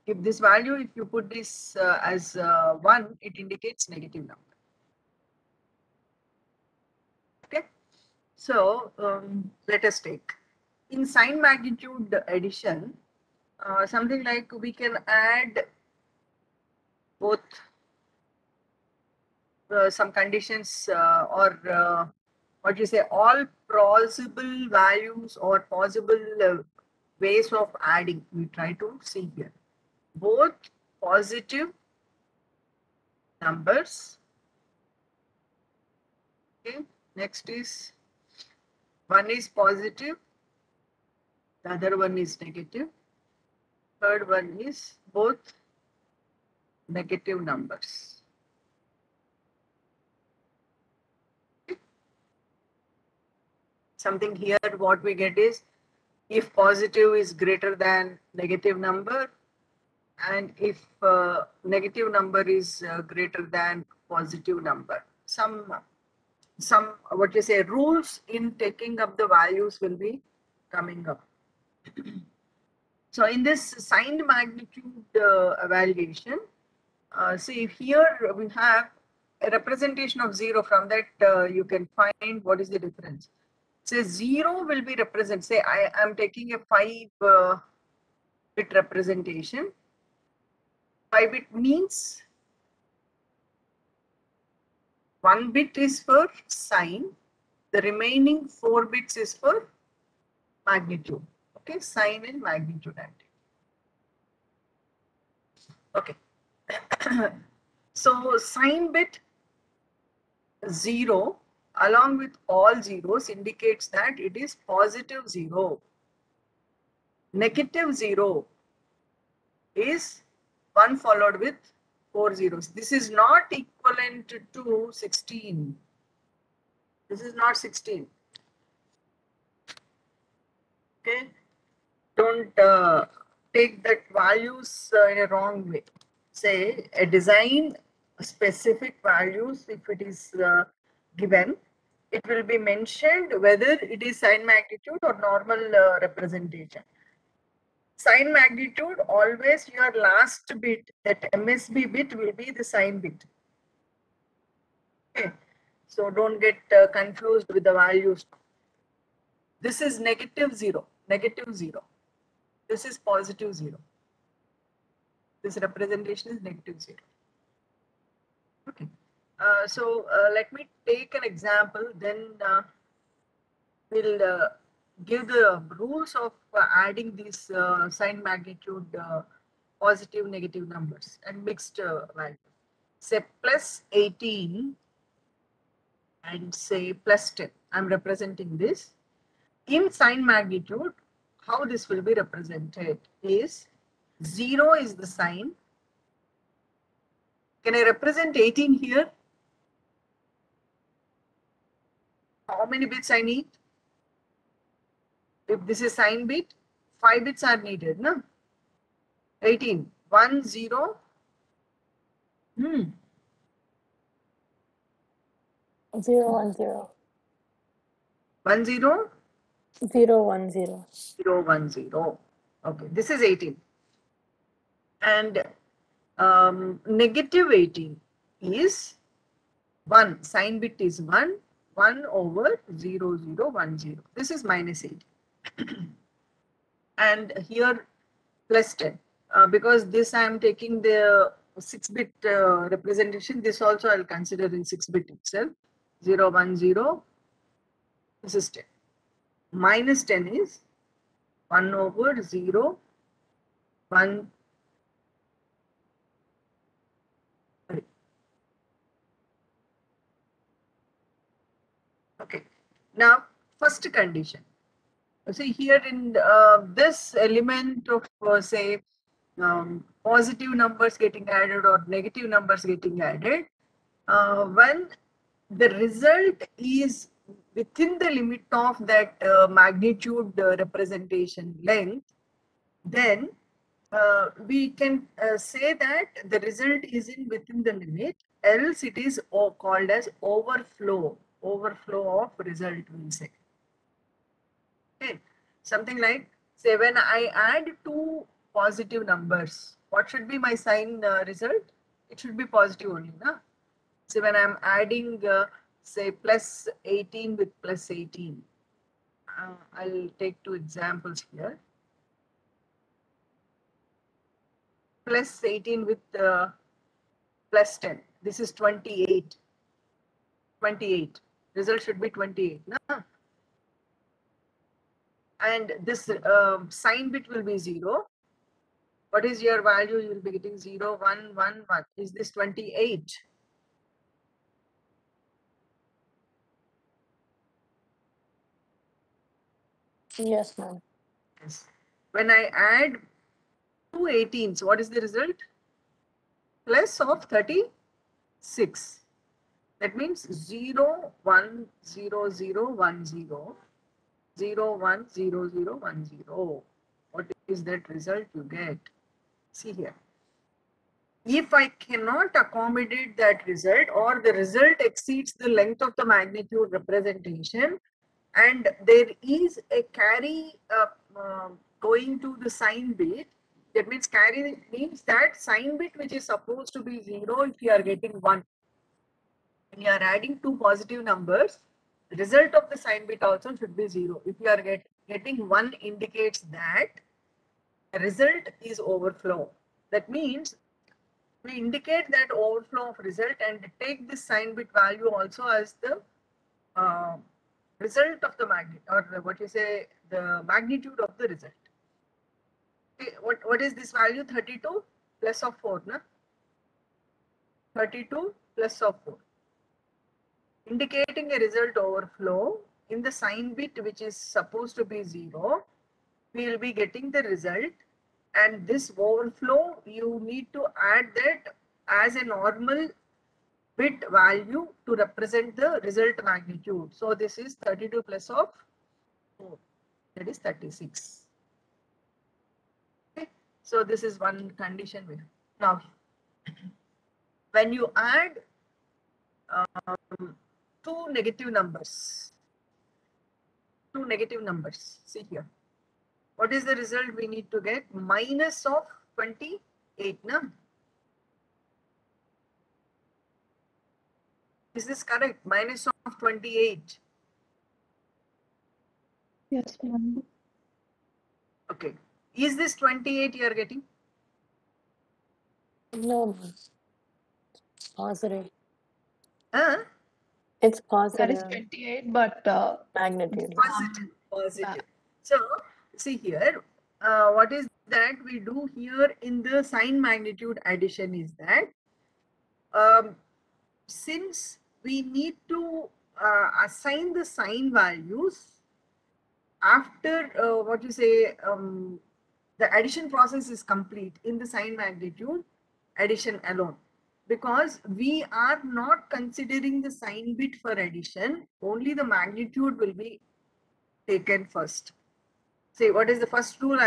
If this value, if you put this as 1, it indicates negative number. Okay. So let us take in sign magnitude addition, something like we can add both some conditions or what you say, all possible values or possible ways of adding. We try to see here both positive numbers. Okay. Next is one is positive, the other one is negative. Third one is both negative numbers. Something here, what we get is if positive is greater than negative number, and if negative number is greater than positive number. Some what you say rules in taking up the values will be coming up. So in this signed magnitude evaluation, see here we have a representation of 0. From that you can find what is the difference. Say 0 will be represented. Say I am taking a 5 bit representation. 5 bit means 1 bit is for sign, the remaining 4 bits is for magnitude. Okay, sign and magnitude. Okay. So sign bit 0 along with all zeros indicates that it is positive 0. Negative 0 is 1 followed with 4 zeros. This is not equivalent to 16. This is not 16. Okay. Don't take that values in a wrong way. Say a design specific values, if it is given, it will be mentioned whether it is sign magnitude or normal representation. Sign magnitude, always your last bit, that MSB bit will be the sign bit. Okay. So don't get confused with the values. This is negative 0, negative 0. This is positive 0. This representation is negative 0. Okay. So let me take an example, then we'll give the rules of adding these sign magnitude positive, negative numbers and mixed values. Say plus 18 and say plus 10. I'm representing this. In sign magnitude, how this will be represented is 0 is the sign. Can I represent 18 here? How many bits I need? If this is sign bit, 5 bits are needed, no? 18. 1, 0. 0, 1, 0. 1, 0. 0, 1, 0. 0, 1, 0. Okay, this is 18. And negative 18 is 1. Sign bit is 1. 1 over 0, 0, 1, 0. This is minus 8. And here plus 10. Because this I am taking the 6-bit representation. This also I'll consider in 6-bit itself. 0, 1, 0. This is 10. Minus 10 is 1 over 0, 1. Now, first condition. See here in this element of say positive numbers getting added or negative numbers getting added, when the result is within the limit of that magnitude representation length, then we can say that the result is in within the limit, else it is called as overflow of result, we'll say. Okay, something like, say when I add two positive numbers, what should be my sign result? It should be positive only, na? So when I'm adding say plus 18 with plus 18, I'll take two examples here. Plus 18 with plus 10. This is 28. 28. Result should be 28. Na? And this sign bit will be 0. What is your value? You will be getting 0, 1, 1, 1. Is this 28? Yes, ma'am. Yes. When I add two 18s, what is the result? Plus of 36. That means 0, 1, 0, 0, 1, 0. 0, 1, 0, 0, 1, 0. What is that result you get? See here. If I cannot accommodate that result, or the result exceeds the length of the magnitude representation, and there is a carry going to the sign bit, that means carry means that sign bit which is supposed to be 0, if you are getting 1. When you are adding two positive numbers, the result of the sign bit also should be 0. If you are getting 1, indicates that the result is overflow. That means we indicate that overflow of result and take this sign bit value also as the result of the magnitude, or what you say, the magnitude of the result. Okay, what is this value? 32 plus of 4, na? 32 plus of 4. Indicating a result overflow in the sign bit which is supposed to be 0, we will be getting the result, and this overflow you need to add that as a normal bit value to represent the result magnitude. So this is 32 plus of 4, that is 36. Okay, so this is one condition. Now, when you add two negative numbers, see here, what is the result we need to get? Minus of 28, na? Is this correct? Minus of 28. Yes, ma'am. Okay. Is this 28 you are getting? No, ma'am. Positive. Huh? It's That is positive 28, but magnitude. Positive. Positive. So, see here, what is that we do here in the sign magnitude addition is that since we need to assign the sign values after what you say, the addition process is complete in the sign magnitude addition alone, because we are not considering the sign bit for addition, only the magnitude will be taken first. Say, what is the first rule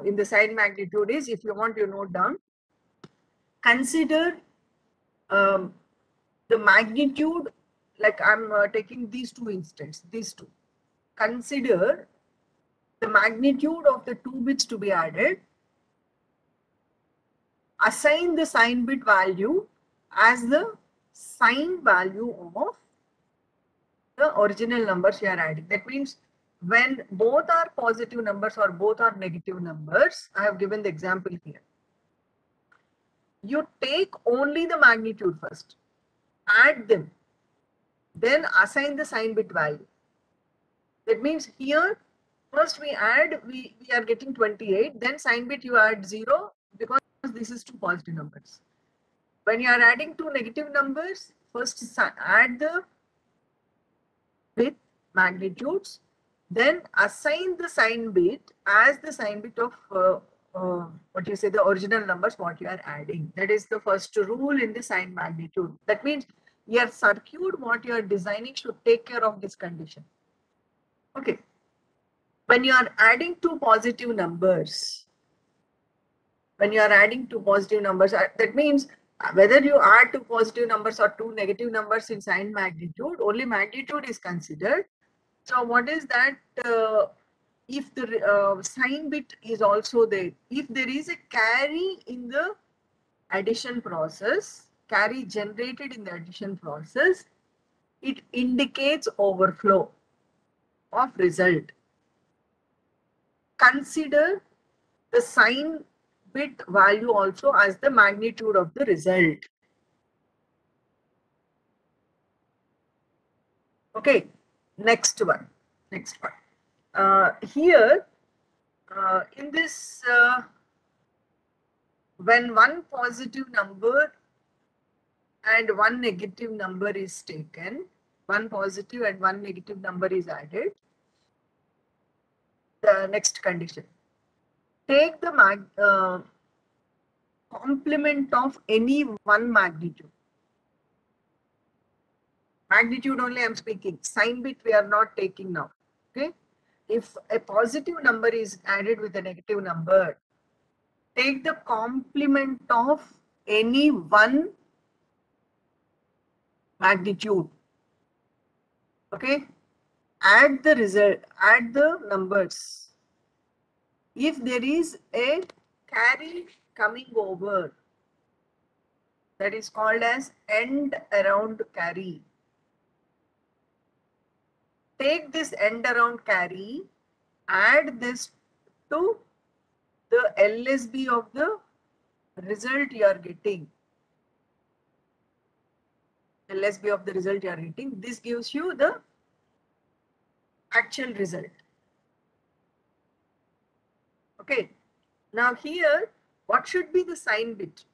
in the sign magnitude is, if you want to note down, consider the magnitude, like I'm taking these two instances, these two. Consider the magnitude of the 2 bits to be added, assign the sign bit value as the sign value of the original numbers you are adding. That means when both are positive numbers or both are negative numbers, I have given the example here. You take only the magnitude first, add them, then assign the sign bit value. That means here, first we add, we are getting 28, then sign bit you add 0, because this is two positive numbers. When you are adding two negative numbers, first add the bit, magnitudes, then assign the sign bit as the sign bit of what you say, the original numbers what you are adding. That is the first rule in the sign magnitude. That means your circuit what you are designing should take care of this condition. Okay. When you are adding two positive numbers, that means whether you add two positive numbers or two negative numbers in sign magnitude, only magnitude is considered. So what is that? If the sign bit is also there, if there is a carry in the addition process, carry generated in the addition process, it indicates overflow of result. Consider the sign bit value also as the magnitude of the result. Okay, next one. Here, in this, when one positive number and one negative number is taken, one positive and one negative number is added, the next condition. Take the complement of any one magnitude. Magnitude only I am speaking. Sign bit we are not taking now. Okay. If a positive number is added with a negative number, take the complement of any one magnitude. Okay. Add the result, add the numbers. If there is a carry coming over, that is called as end around carry. Take this end around carry, add this to the LSB of the result you are getting. LSB of the result you are getting. This gives you the actual result. Okay. Now here, what should be the sign bit?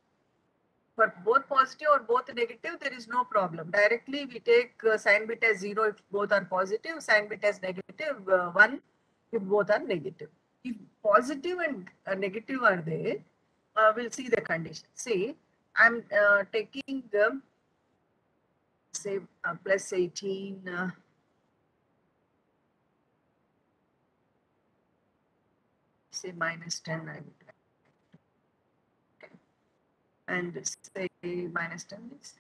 For both positive or both negative, there is no problem. Directly we take sign bit as 0 if both are positive, sign bit as negative 1 if both are negative. If positive and negative are there, we'll see the condition. See, I'm taking the, say, plus 18, say minus 10, I would like. Okay. And say minus 10 is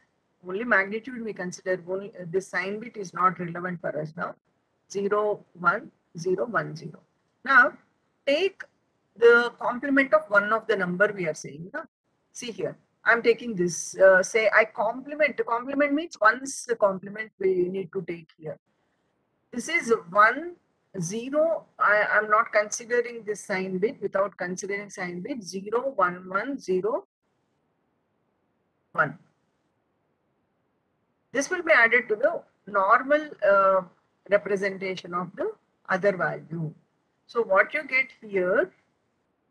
only magnitude we consider. Only this sign bit is not relevant for us now. 0, 1, 0, 1, 0. Now take the complement of one of the number we are saying. No? See here, I'm taking this. Say I complement. The complement means once the complement we need to take here. This is 1, 0. I'm not considering this sign bit. Without considering sign bit, 0, 1, 1, 0, 1. This will be added to the normal representation of the other value. So what you get here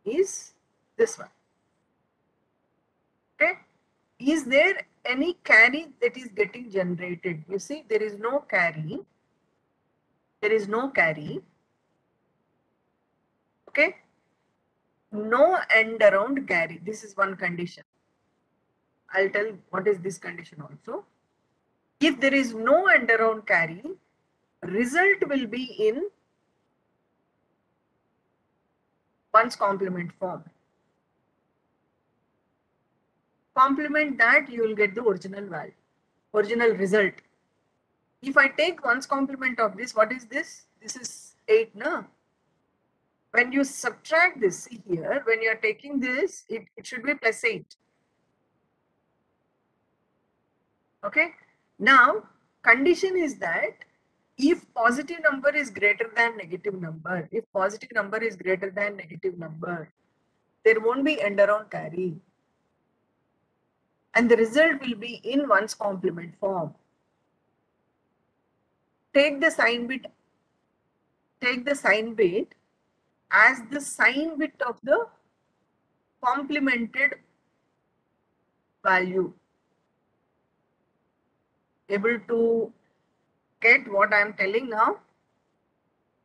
is this one. Okay. Is there any carry that is getting generated? You see, there is no carry. There is no carry. Okay. No end around carry. This is one condition. I'll tell what is this condition also. If there is no end around carry, result will be in one's complement form. Complement that, you will get the original value, original result. If I take one's complement of this, what is this? This is 8, no? When you subtract this, see here, when you are taking this, it should be plus 8. Okay. Now, condition is that if positive number is greater than negative number, if positive number is greater than negative number, there won't be end around carry. And the result will be in one's complement form. Take the sign bit as the sign bit of the complemented value. Able to get what I am telling now?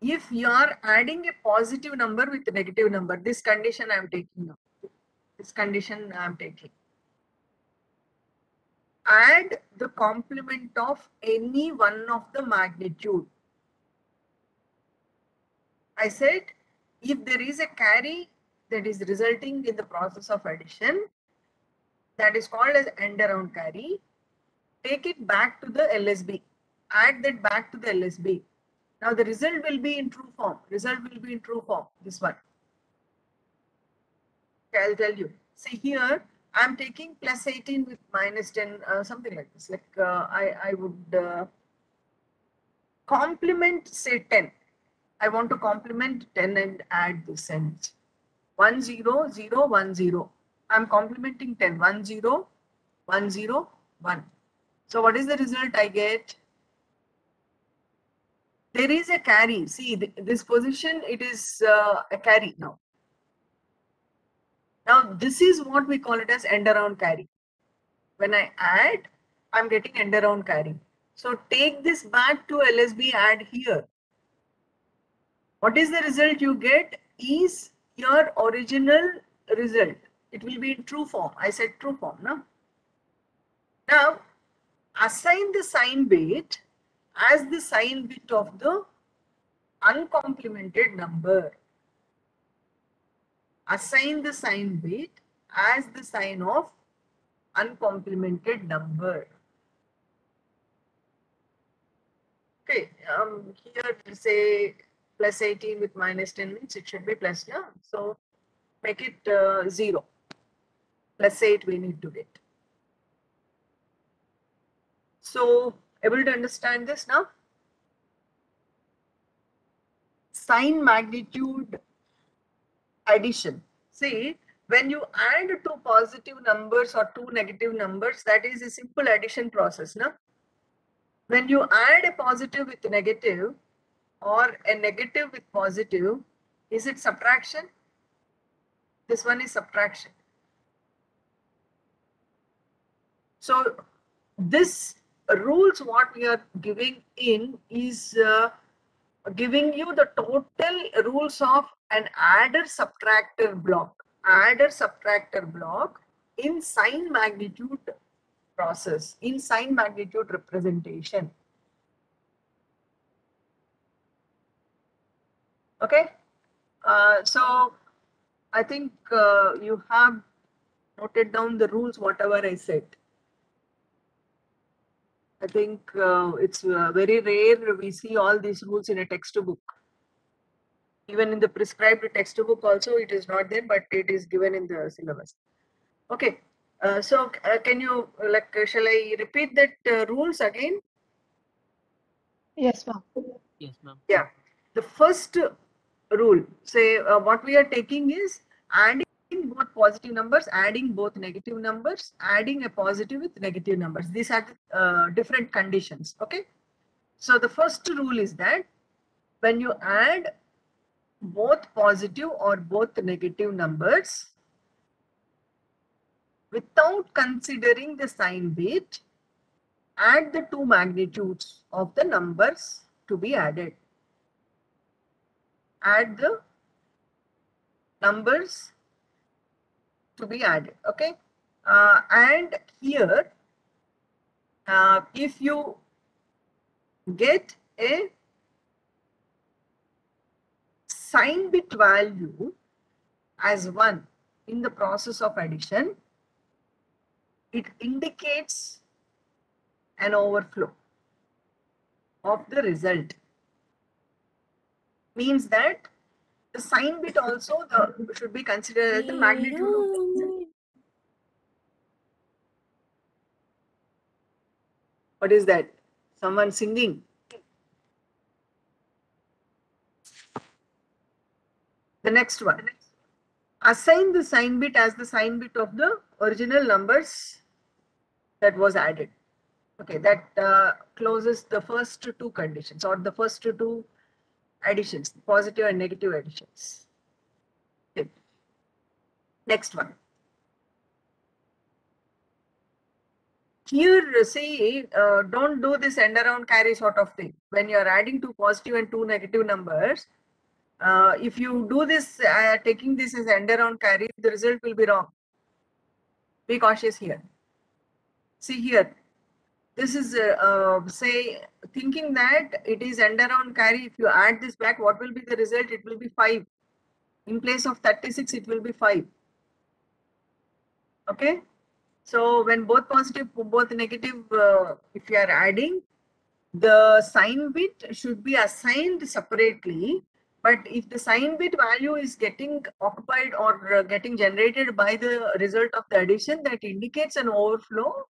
if you are adding a positive number with a negative number, this condition I am taking now. This condition I am taking. Add the complement of any one of the magnitude. I said if there is a carry that is resulting in the process of addition, that is called as end around carry, take it back to the LSB. Add that back to the LSB. Now the result will be in true form. Result will be in true form. This one. Okay, I'll tell you. See here, I'm taking plus 18 with minus 10, something like this. Like I would complement, say 10. I want to complement 10 and add this and 1 0 0 1 0. I'm complementing 10. 1 0 1 0 1. So what is the result I get? There is a carry. See this position, it is a carry now. Now this is what we call it as end around carry. When I add, I'm getting end around carry. So take this back to LSB, add here. What is the result you get is your original result. It will be in true form. I said true form, no? Now, assign the sign bit as the sign bit of the uncomplemented number. Assign the sign bit as the sign of uncomplemented number. Okay, here say plus 18 with minus 10 means it should be plus, yeah. So make it 0. Plus 8 we need to get. So able to understand this now? Sign magnitude addition. See, when you add two positive numbers or two negative numbers, that is a simple addition process, no? When you add a positive with negative or a negative with positive, is it subtraction? This one is subtraction. So this rules what we are giving in is giving you the total rules of an adder subtractor block. Adder subtractor block in sign magnitude process, in sign magnitude representation. Okay, so I think you have noted down the rules, whatever I said. I think it's very rare we see all these rules in a textbook. Even in the prescribed textbook also it is not there, but it is given in the syllabus. Okay, so can you shall I repeat that rules again? Yes, ma'am. Yes, ma'am. Yeah, the first rule, say what we are taking is adding both positive numbers, adding both negative numbers, adding a positive with negative numbers. These are different conditions. Okay, so the first rule is that when you add both positive or both negative numbers without considering the sign bit, add the two magnitudes of the numbers to be added. Add the numbers to be added. Okay, and here if you get a sign bit value as 1 in the process of addition, it indicates an overflow of the result. Means that the sign bit also should be considered as the magnitude of the result. What is that? Someone singing? The next one. Assign the sign bit as the sign bit of the original numbers that was added. Okay, that closes the first two conditions or the first two additions, positive and negative additions. Okay. Next one. Here, see, don't do this end around carry sort of thing. When you are adding two positive and two negative numbers, if you do this, taking this as end around carry, the result will be wrong. Be cautious here. See here, this is say thinking that it is end around carry. If you add this back, what will be the result? It will be 5. In place of 36, it will be 5. Okay. So when both positive, both negative, if you are adding, the sign bit should be assigned separately. But if the sign bit value is getting occupied or getting generated by the result of the addition, that indicates an overflow,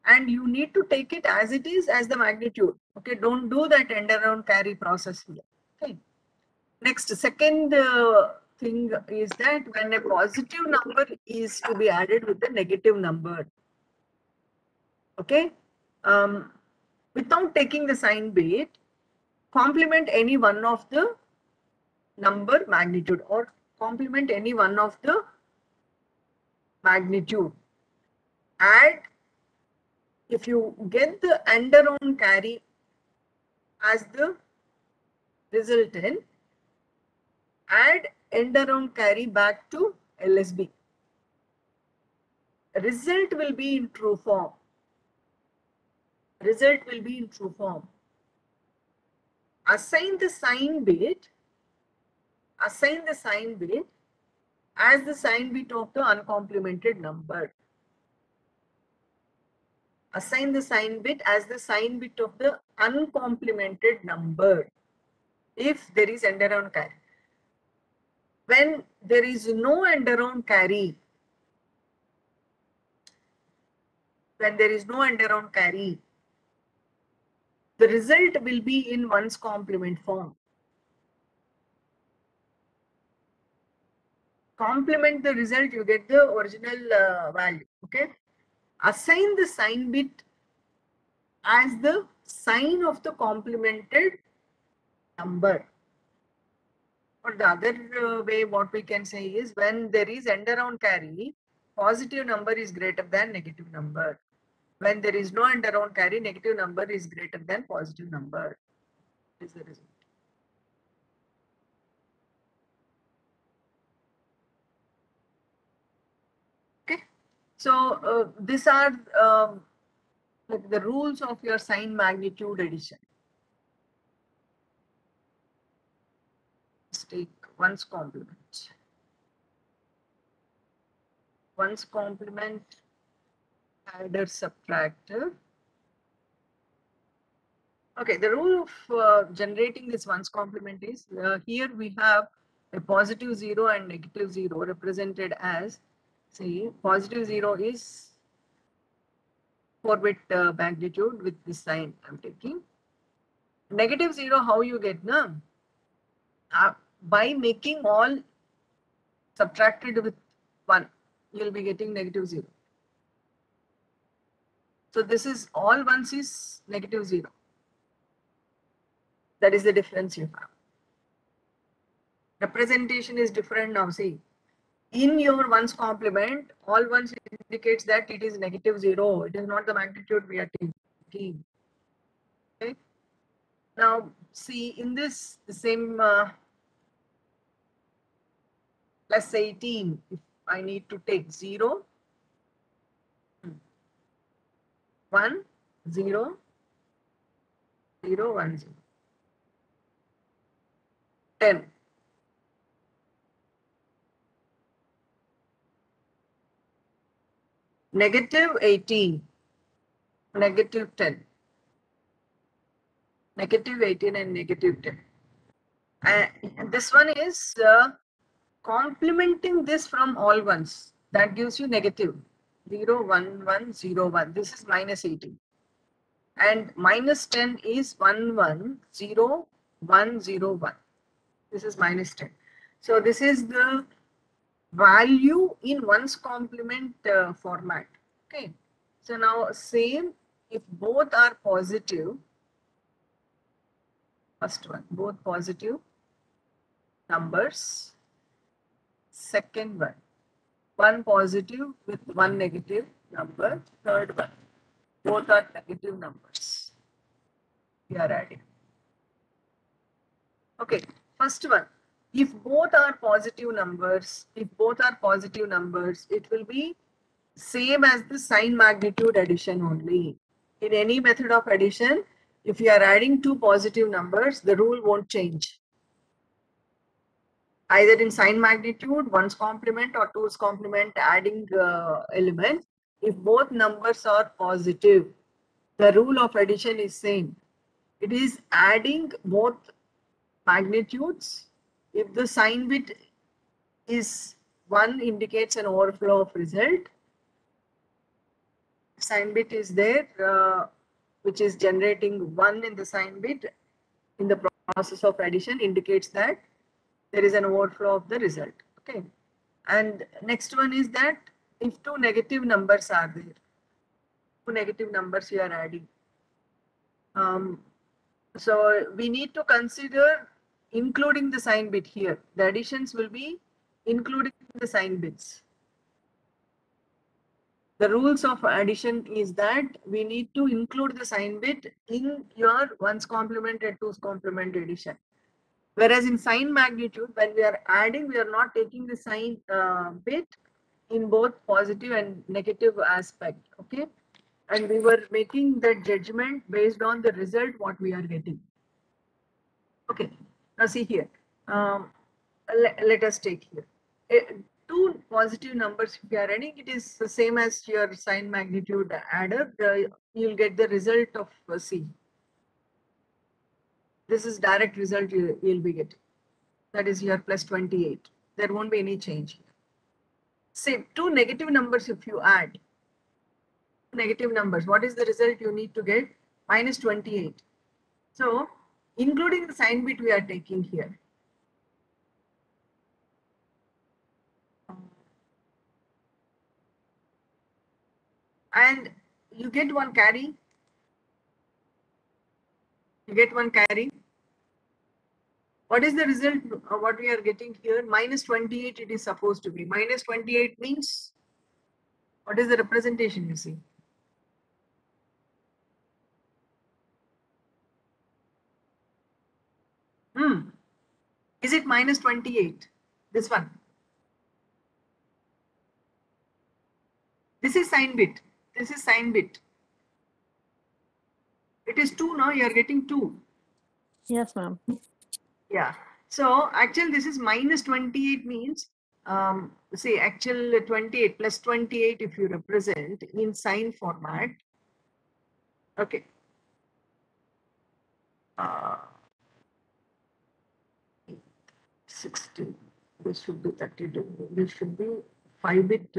and you need to take it as it is as the magnitude. Okay, don't do that end around carry process here. Okay. Next, second thing is that when a positive number is to be added with a negative number, okay, without taking the sign bit, complement any one of the number magnitude or complement any one of the magnitude. Add, if you get the end around carry as the resultant, add end around carry back to LSB. Result will be in true form. Result will be in true form. Assign the sign bit as the sign bit of the uncomplemented number. Assign the sign bit as the sign bit of the uncomplemented number if there is end around carry. When there is no end around carry, the result will be in 1's complement form. Complement the result, you get the original value. Okay. Assign the sign bit as the sign of the complemented number. Or the other way, what we can say is, when there is end around carry, positive number is greater than negative number. When there is no end around carry, negative number is greater than positive number. Is the result. Okay. So these are like the rules of your sign magnitude addition. Let's take 1's complement. 1's complement, adder, subtractor. Okay, the rule of generating this 1's complement is, here we have a positive 0 and negative 0 represented as, see, positive 0 is 4-bit magnitude with this sign I'm taking. Negative 0, how you get, na? By making all subtracted with 1, you'll be getting negative 0. So this is all ones is negative 0. That is the difference you have. Representation is different now. See, in your 1's complement, all 1's indicates that it is negative 0. It is not the magnitude we are taking. Okay. Now, see, in this, the same plus 18, if I need to take 0, 1, 0, 0, 1, 0. 10. Negative 18, negative 10. Negative 18 and negative 10. And this one is complementing this from all ones. That gives you negative 0, 1, 1, 0, 1. This is minus 18. And minus 10 is 1, 1, 0, 1, 0, 1. This is minus 10. So this is the value in 1's complement format. Okay. So now same, if both are positive, first one, both positive numbers. Second one positive with one negative number. Third one, both are negative numbers. We are adding. Okay, first one. If both are positive numbers, it will be same as the sign magnitude addition only. In any method of addition, if you are adding two positive numbers, the rule won't change. Either in sign magnitude, 1's complement or 2's complement adding element, if both numbers are positive, the rule of addition is same. It is adding both magnitudes. If the sign bit is 1, indicates an overflow of result. Sign bit is there, which is generating 1 in the sign bit in the process of addition, indicates that there is an overflow of the result. Okay. And next one is that if two negative numbers are there, two negative numbers you are adding. So we need to consider including the sign bit here. The additions will be including the sign bits. The rules of addition is that we need to include the sign bit in your 1's complement and 2's complement addition. Whereas in sign magnitude, when we are adding, we are not taking the sign bit in both positive and negative aspect. Okay. And we were making the judgment based on the result what we are getting. Okay. Now see here. Let us take here. Two positive numbers if you are adding, it is the same as your sign magnitude adder. You'll get the result of C. This is direct result you'll be getting. That is your plus 28. There won't be any change here. Say two negative numbers if you add. Negative numbers, what is the result you need to get? Minus 28. So including the sign bit we are taking here. And you get one carry. You get one carry. What is the result? What we are getting here? Minus 28 it is supposed to be. Minus 28 means, what is the representation you see? Is it minus 28? This one. This is sign bit. This is sign bit. It is 2 now. You are getting 2. Yes, ma'am. Yeah. So actually this is minus 28 means, say actual 28 plus 28 if you represent in sign format. Okay. 16. This should be 32. This should be 5-bit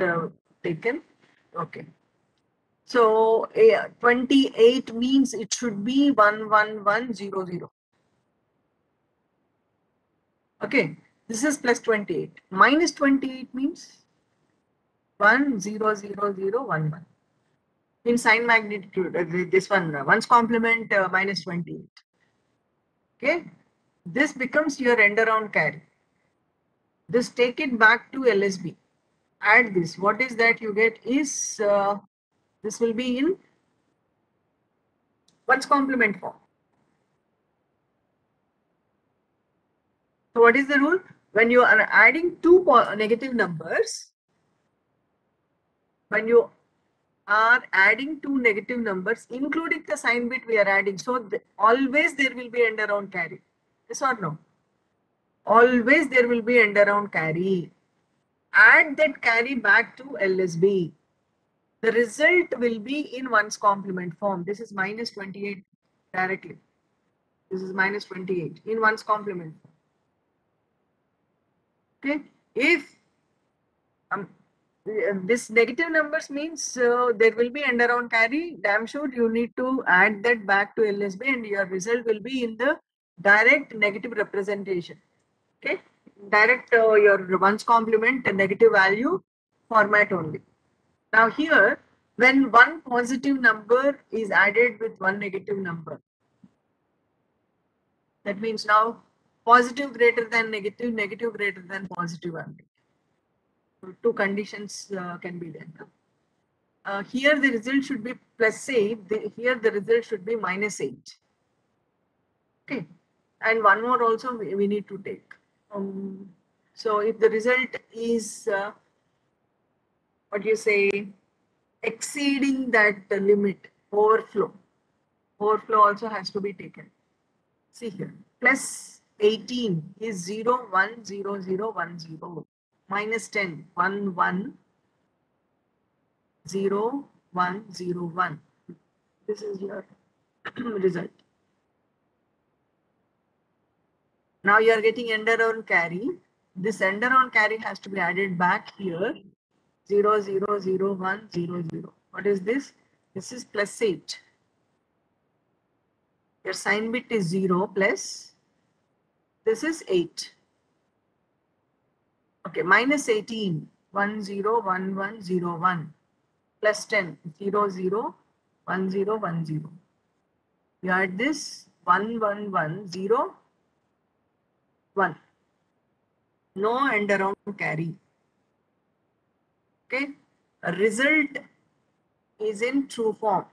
taken. Okay. So 28 means it should be 11100. Okay. This is plus 28. Minus 28 means 100011. In sign magnitude, this one, 1's complement minus 28. Okay. This becomes your end around carry. This take it back to LSB. Add this. What is that you get is, this will be in 1's complement form. So what is the rule? When you are adding two negative numbers, when you are adding two negative numbers, including the sign bit we are adding, so always there will be end around carry. Yes or no? Always there will be end around carry. Add that carry back to LSB. The result will be in 1's complement form. This is minus 28 directly. This is minus 28 in 1's complement form. Okay. If this negative numbers means there will be end around carry, damn sure you need to add that back to LSB and your result will be in the direct negative representation. Okay. Direct your 1's complement and negative value format only. Now here, when one positive number is added with one negative number, that means now positive greater than negative, negative greater than positive only. So two conditions can be there. here the result should be plus 8, here the result should be minus 8. Okay, and one more also we need to take. So if the result is, what do you say, exceeding that limit, overflow also has to be taken. See here, plus 18 is 0, 1, 0, 0, 1, 0. Minus 10, 1, 1, 0, 1, 0, 1. This is your result. Now you are getting ender on carry. This ender on carry has to be added back here. 0, 0, 0, 1, 0, 0. What is this? This is plus 8. Your sign bit is 0 plus, this is 8. Okay, minus 18, 1, 0, 1, 1, 0, 1. Plus 10, 0, 0, 1, 0, 1, 0. You add this 1, 1, 1, 0, 1. No end around carry. Okay, a result is in true form,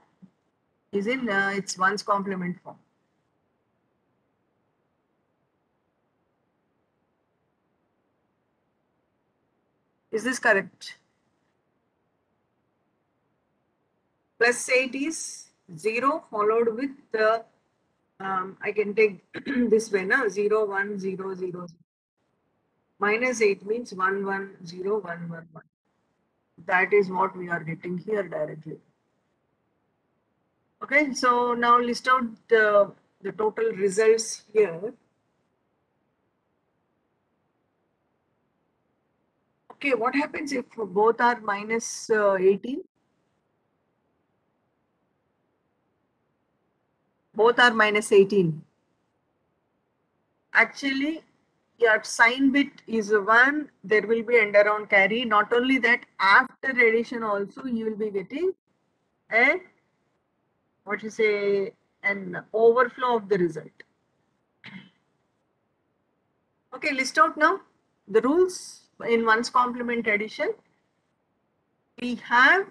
is in its ones complement form. Is this correct? Plus 8 is 0 followed with the, I can take this way now, 0, 1, 0, 0. Minus 8 means 1, 1, 0, 1, 1, 1. That is what we are getting here directly. Okay, so now list out the total results here. Okay, what happens if both are minus 18? Both are minus 18. Actually, your sign bit is 1, there will be end around carry. Not only that, after addition also you will be getting a, what you say, an overflow of the result. Okay, list out now the rules in ones complement addition. We have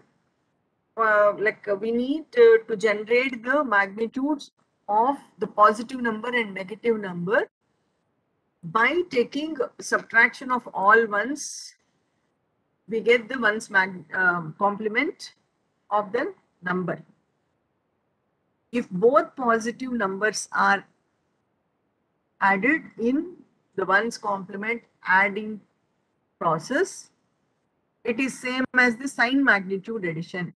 we need to generate the magnitudes of the positive number and negative number by taking subtraction of all ones. We get the ones complement of the number. If both positive numbers are added in the ones complement adding process, it is same as the sign magnitude addition.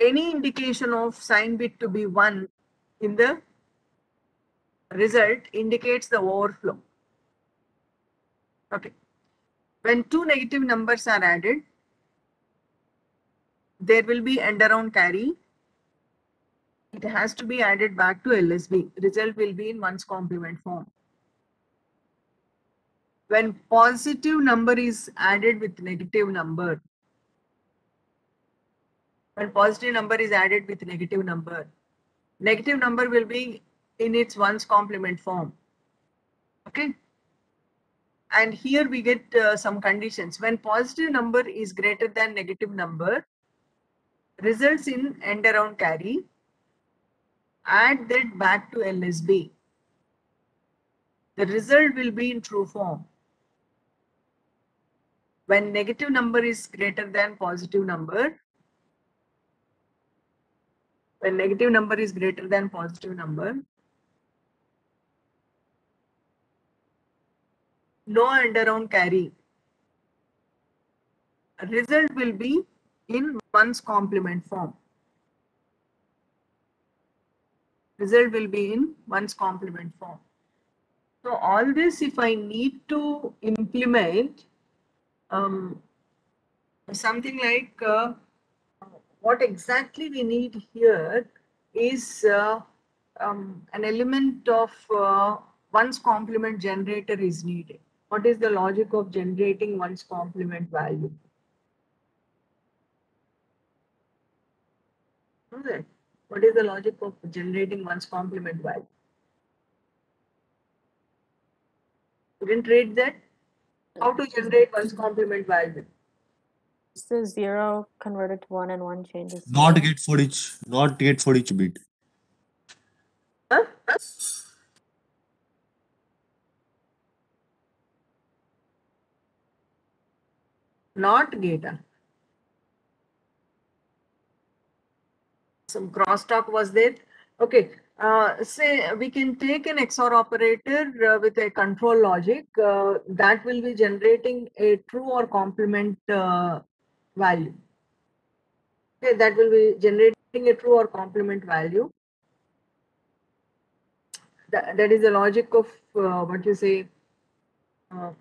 Any indication of sign bit to be 1 in the result indicates the overflow. Okay. When two negative numbers are added, there will be end around carry. It has to be added back to LSB. Result will be in ones complement form. When positive number is added with negative number, negative number will be in its ones complement form. Okay. And here we get some conditions. When positive number is greater than negative number, results in end around carry, add that back to LSB. The result will be in true form. When negative number is greater than positive number, no end around carry. Result will be in ones complement form. So all this, if I need to implement something like what exactly we need here is an element of ones complement generator is needed. What is the logic of generating ones complement value? Okay. What is the logic of generating ones complement value? You didn't read that? How to generate ones complement value? So 0 converted to 1 and 1 changes. to Not 0. get for each bit. Huh? Not gate. Some crosstalk was there. Okay. Say we can take an XOR operator with a control logic that will be generating a true or complement value. Okay, that will be generating a true or complement value. That is the logic of what you say,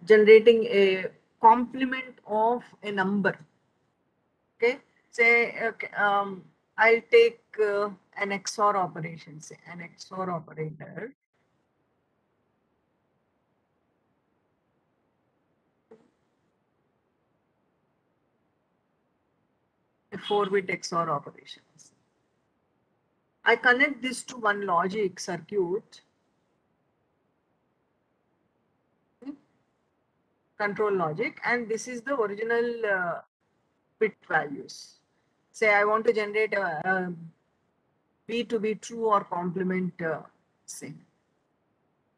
generating a complement of a number. Okay, say I'll take an XOR operation, say an XOR operator. A 4-bit XOR operations. I connect this to one logic circuit, control logic, and this is the original bit values. Say I want to generate a B to be true or complement say.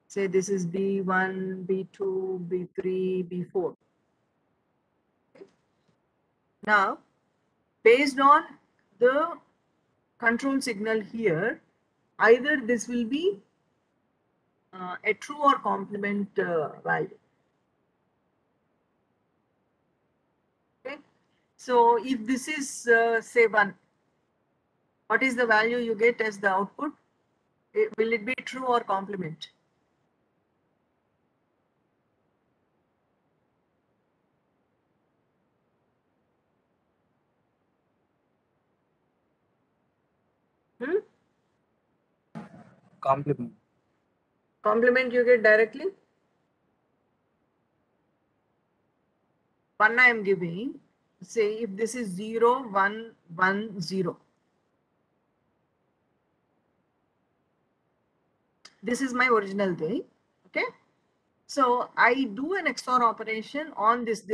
Say this is B1, B2, B3, B4. Now, based on the control signal here, either this will be a true or complement value. Okay. So if this is say 1, what is the value you get as the output? Will it be true or complement? Complement. Complement you get directly. 1 I am giving. Say if this is 0, 1, 1, 0. This is my original thing. Okay. So I do an XOR operation on this.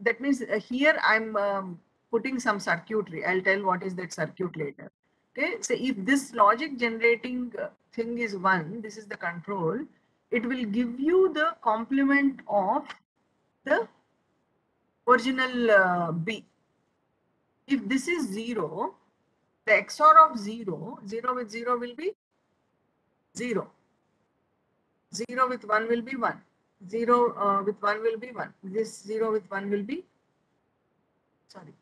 That means here I'm putting some circuitry. I'll tell what is that circuit later. Okay. So if this logic generating thing is 1, this is the control. It will give you the complement of the original B. If this is 0, the XOR of 0, 0 with 0 will be 0. 0 with 1 will be 1. 0 with 1 will be 1. This 0 with 1 will be, sorry,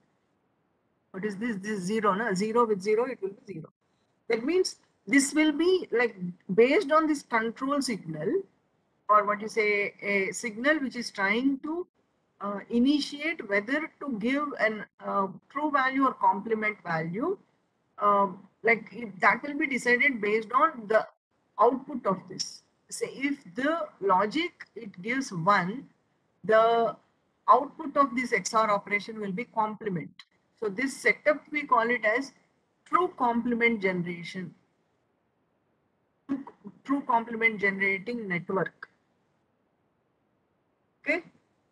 what is this? This 0, no? 0 with 0, it will be 0. That means this will be like based on this control signal, or what you say, a signal which is trying to initiate whether to give an true value or complement value. Like that will be decided based on the output of this. Say if the logic it gives 1, the output of this XOR operation will be complement. So this setup we call it as true complement generation, true complement generating network. Okay,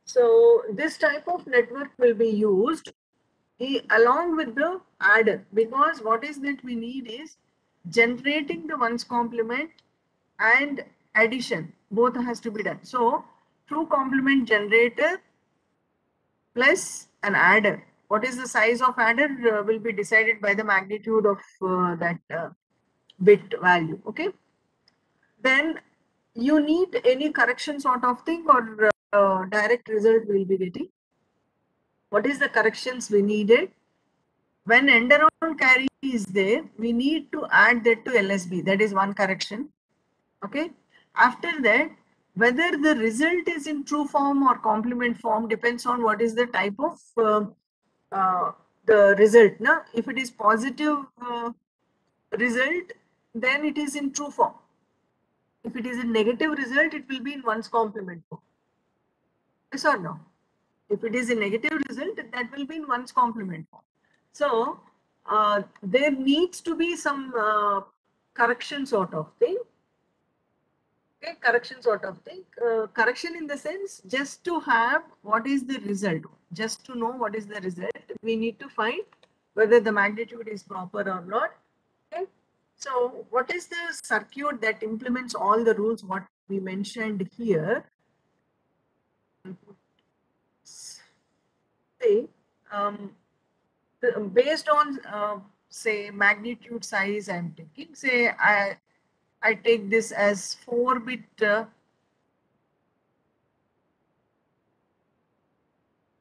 so this type of network will be used along with the adder, because what is that we need is generating the ones complement and addition, both has to be done. So true complement generator plus an adder. What is the size of adder will be decided by the magnitude of that bit value. Okay, then you need any correction sort of thing, or direct result we'll be getting. What is the corrections we needed? When end around carry is there, we need to add that to LSB. That is one correction. Okay. After that, whether the result is in true form or complement form depends on what is the type of the result. No? If it is positive result, then it is in true form. If it is a negative result, it will be in one's complement form. Yes or no? If it is a negative result, that will be in one's complement form. So there needs to be some correction sort of thing. Okay, correction sort of thing. Correction in the sense just to have what is the result, just to know what is the result, we need to find whether the magnitude is proper or not. Okay. So what is the circuit that implements all the rules what we mentioned here? Say, based on say magnitude size I'm taking, say I take this as 4-bit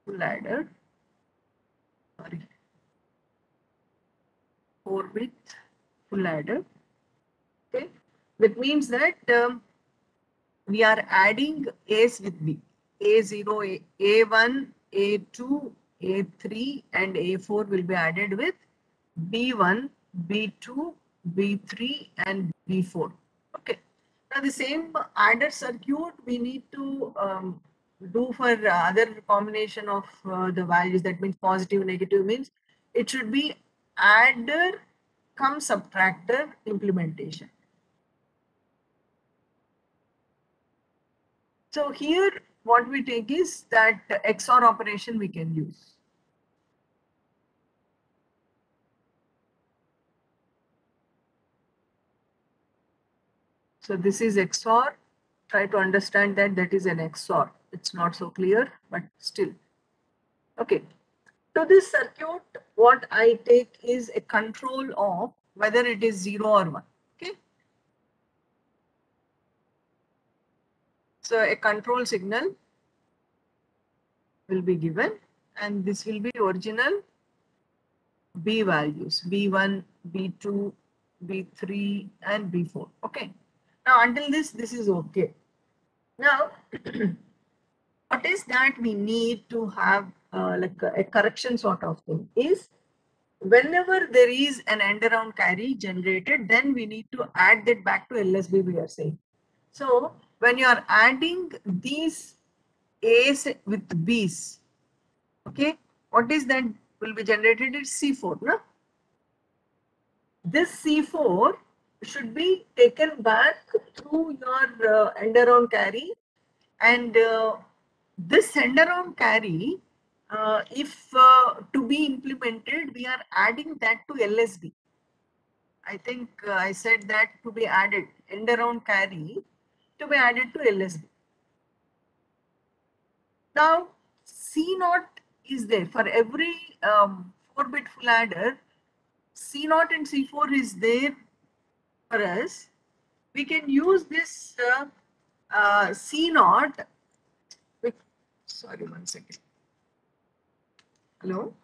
full adder, sorry, 4-bit full adder. Okay, that means that we are adding A's with B. A0, A1, A2, A3 and A4 will be added with B1, B2, B3 and B4. Okay. Now the same adder circuit we need to do for other combination of the values. That means positive, negative means it should be adder come subtractor implementation. So here what we take is that XOR operation we can use. So this is XOR. Try to understand that that is an XOR. It's not so clear, but still. Okay. So this circuit, what I take is a control of whether it is 0 or 1. Okay. So a control signal will be given and this will be original B values, B1, B2, B3 and B4. Okay. Now until this is okay. Now, what is that we need to have like a correction sort of thing is whenever there is an end around carry generated, then we need to add that back to LSB we are saying. So when you are adding these A's with B's, okay, what is that will be generated? It's C4, no? This C4 should be taken back through your end around carry and this send around carry, if to be implemented, we are adding that to LSB. I think I said that to be added, end around carry to be added to LSB. Now, C0 is there for every 4-bit full adder. C0 and C4 is there for us. We can use this C0. Sorry, 1 second. Hello.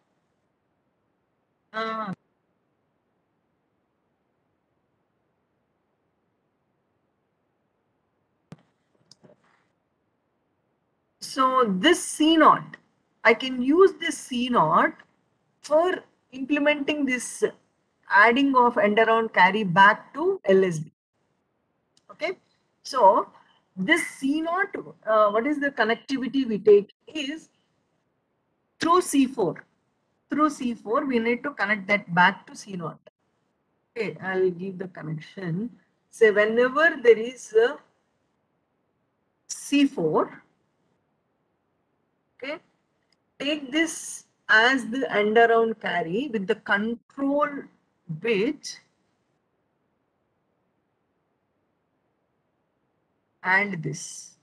So this C0, I can use this C0 for implementing this adding of end around carry back to LSB. Okay. So this C0, what is the connectivity we take is through C4. Through C4, we need to connect that back to C0. Okay, I'll give the connection. Say whenever there is a C4, okay, take this as the end around carry with the control bit and this.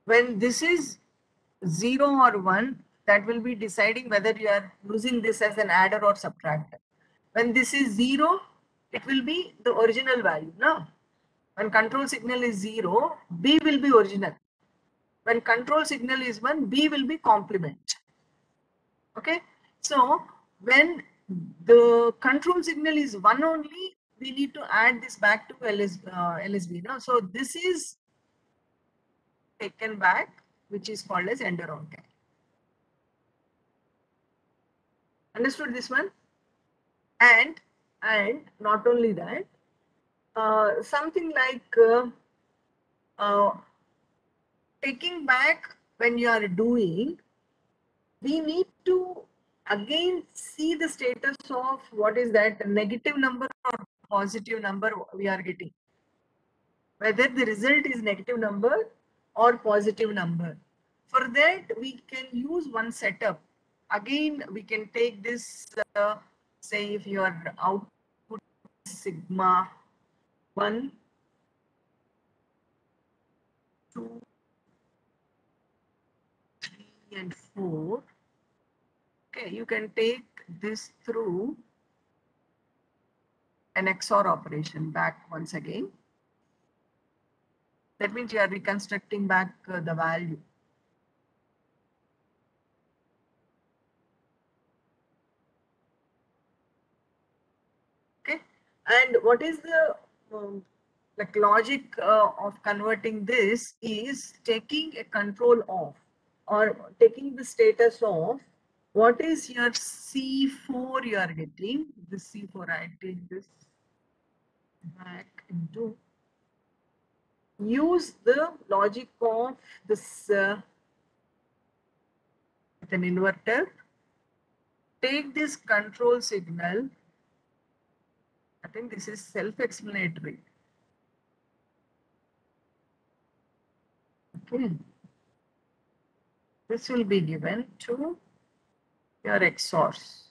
When this is 0 or 1, that will be deciding whether you are using this as an adder or subtractor. When this is 0, it will be the original value. No? When control signal is 0, B will be original. When control signal is 1, B will be complement. Okay. So when the control signal is 1 only, we need to add this back to LSB. No? So this is taken back, which is called as end around carry. Understood this one? And not only that, something like taking back when you are doing, we need to again see the status of what is that negative number or positive number we are getting. whether the result is negative number or positive number. For that, we can use one setup. Again, we can take this, say if your output is sigma 1, 2, 3, and 4. Okay, you can take this through an XOR operation back once again. That means you are reconstructing back the value. Okay, and what is the like logic of converting this is taking a control off or taking the status of what is your C4 you are getting. This C4, I take this back into, use the logic of this with an inverter, take this control signal. I think this is self-explanatory. Okay. This will be given to your XORs.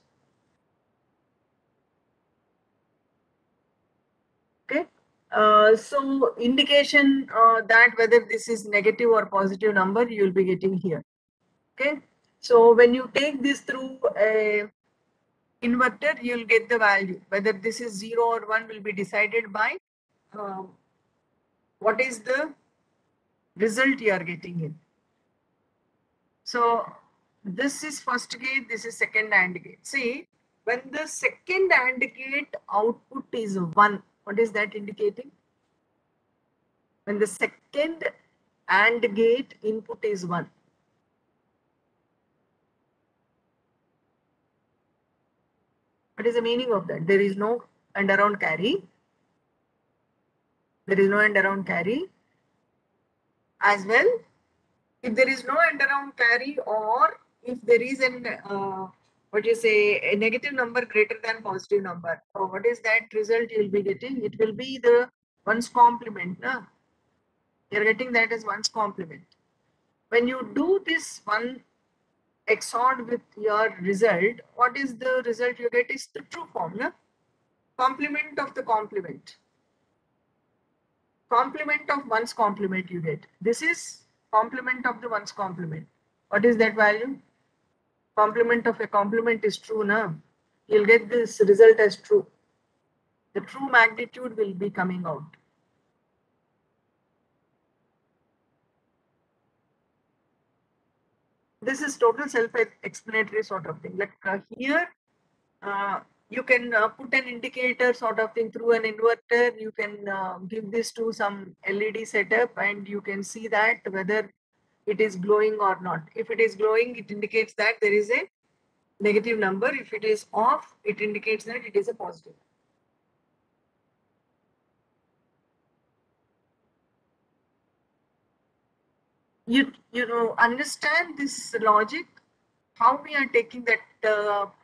Okay. So indication that whether this is negative or positive number you will be getting here. Okay. So when you take this through a inverter, you will get the value. Whether this is 0 or 1 will be decided by what is the result you are getting in. So this is first gate, this is second AND gate. See, when the second AND gate output is 1, what is that indicating? When the second AND gate input is 1. What is the meaning of that? There is no AND around carry. There is no AND around carry. As well, if there is no AND around carry, or if there is an what you say, a negative number greater than positive number, so what is that result you will be getting? It will be the one's complement. No? You are getting that as one's complement. When you do this one XORed with your result, what is the result you get is the true form. No? Complement of the complement. Complement of one's complement you get. This is complement of the one's complement. What is that value? Complement of a complement is true now. You'll get this result as true. The true magnitude will be coming out. This is total self-explanatory sort of thing. Like here, you can put an indicator sort of thing through an inverter. You can give this to some LED setup and you can see that whether it is glowing or not. If it is glowing, it indicates that there is a negative number. If it is off, it indicates that it is a positive. You know, understand this logic, how we are taking that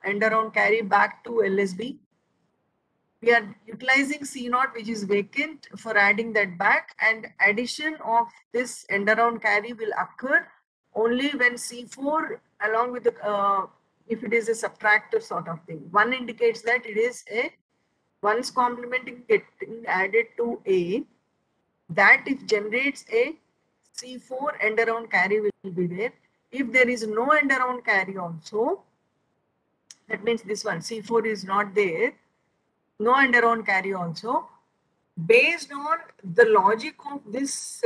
end around carry back to LSB. We are utilizing C0, which is vacant, for adding that back, and addition of this end around carry will occur only when C4 along with the if it is a subtractor sort of thing. One indicates that it is a one's complement getting added to A, that if generates a C4 end around carry will be there. If there is no end around carry also, that means this one C4 is not there, no end around carry also. Based on the logic of this,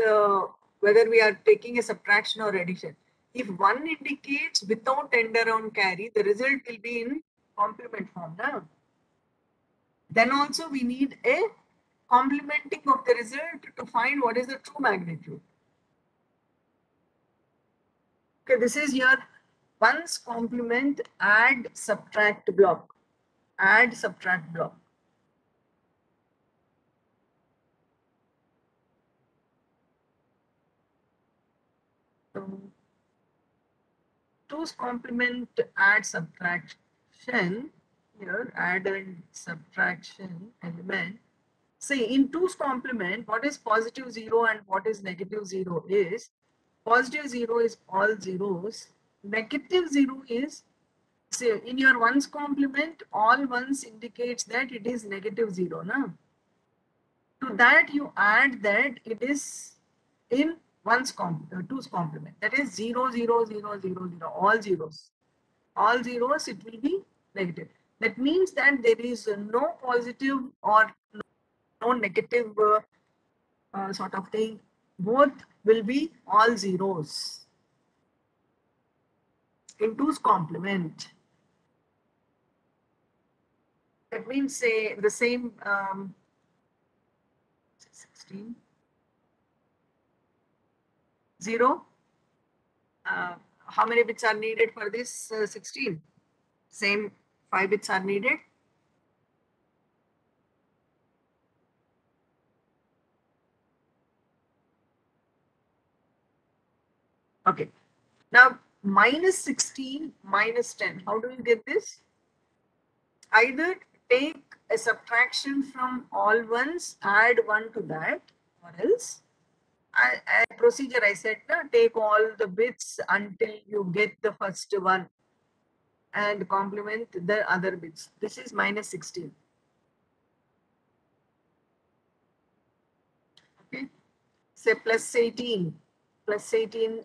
whether we are taking a subtraction or addition, if one indicates without end around carry, the result will be in complement form. Now, then also we need a complementing of the result to find what is the true magnitude. Okay, this is your one's complement add subtract block. Add subtract block. So, two's complement add subtraction. Here, add and subtraction element. say in 2's complement, what is positive 0 and what is negative 0 is, positive 0 is all zeros, negative 0 is, say in your 1's complement, all 1's indicates that it is negative 0. Na? To that you add that it is in 2's complement, that is 0, 0, 0, 0, 0, all zeros. All zeros, it will be negative. That means that there is no positive or no negative sort of thing. Both will be all zeros in 2's complement. That means, say the same 16, 0. How many bits are needed for this 16? Same 5 bits are needed. Okay. Now minus 16 minus 10. How do you get this? Either take a subtraction from all ones, add 1 to that, or else a procedure I said, na, take all the bits until you get the first one and complement the other bits. This is minus 16. Okay. Say plus 18. Plus 18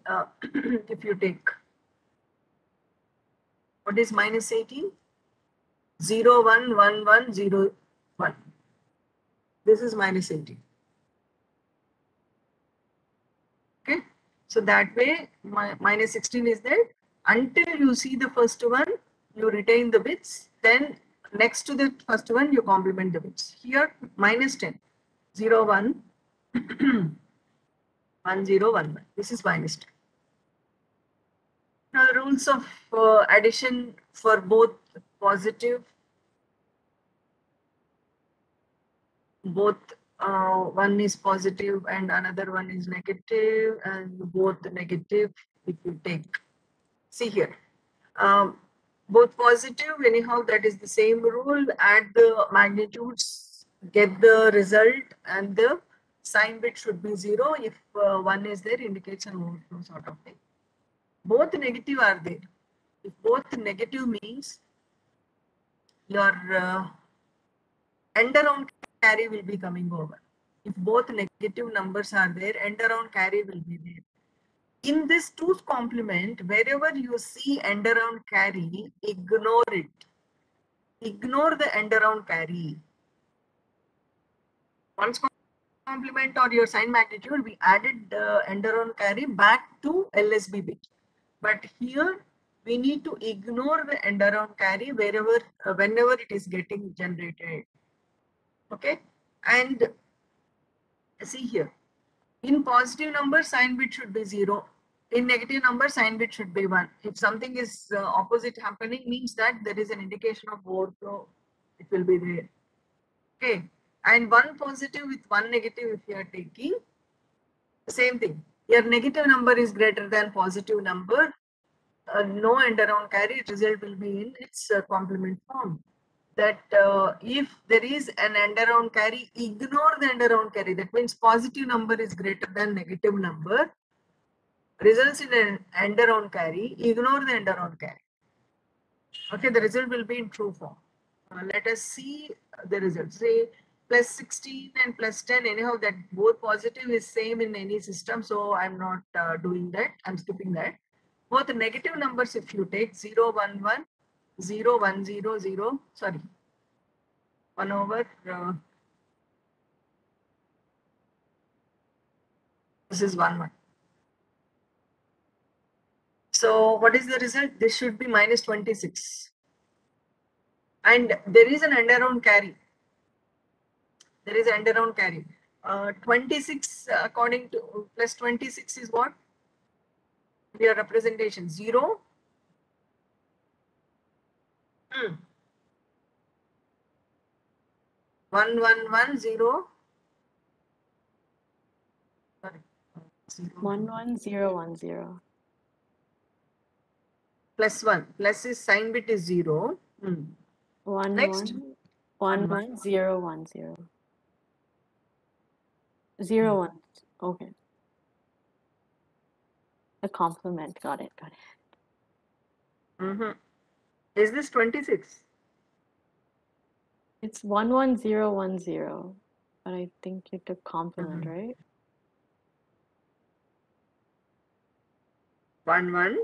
if you take. What is minus 18? 0, 1, 1, 1, 0, 1. This is minus 18. Okay. So that way, minus 16 is there. Until you see the first one, you retain the bits. Then next to the first one, you complement the bits. Here, minus 10. 0, 1, 1, 0, 1, 1. This is minus 10. Now, the rules of addition for both positive, both one is positive and another one is negative, and both negative if you take. See here, both positive, anyhow, that is the same rule. Add the magnitudes, get the result, and the sign bit should be 0. If 1 is there, indicates an overflow sort of thing. Both negative are there. If both negative means your end around carry will be coming over. If both negative numbers are there, end around carry will be there. In this 2's complement, wherever you see end around carry, ignore it. Ignore the end around carry. 1's complement or your sign magnitude, we added the end around carry back to LSB bit. But here we need to ignore the end around carry wherever, whenever it is getting generated. Okay, and see here, in positive number, sign bit should be 0. In negative number, sign bit should be 1. If something is opposite happening, means that there is an indication of overflow. It will be there. Okay, and 1 positive with 1 negative, if you are taking, the same thing. Your negative number is greater than positive number. No end around carry, result will be in its complement form. That if there is an end around carry, ignore the end around carry. That means positive number is greater than negative number, results in an end around carry, ignore the end around carry. Okay, the result will be in true form. Let us see the results. Say plus 16 and plus 10, anyhow, that both positive is same in any system. So I'm not doing that. I'm skipping that. Both the negative numbers, if you take 0, 1, 1, 0, 1, 0, 0, sorry, 1 over, this is 1, 1. So what is the result? This should be minus 26. And there is an end around carry. There is end around carry. 26 according to plus 26 is what? Your representation 0. 1, 1, 1, 0. Sorry. 0. 1 1 0 1 0. Plus 1. Plus is sign bit is 0. 1 Next. 1 1 1 0 1 0. 0 1. Okay. A complement. Got it. Got it. Mm-hmm. Is this 26? It's 1 1 0 1 0. But I think you took complement, Mhm. right? 1 1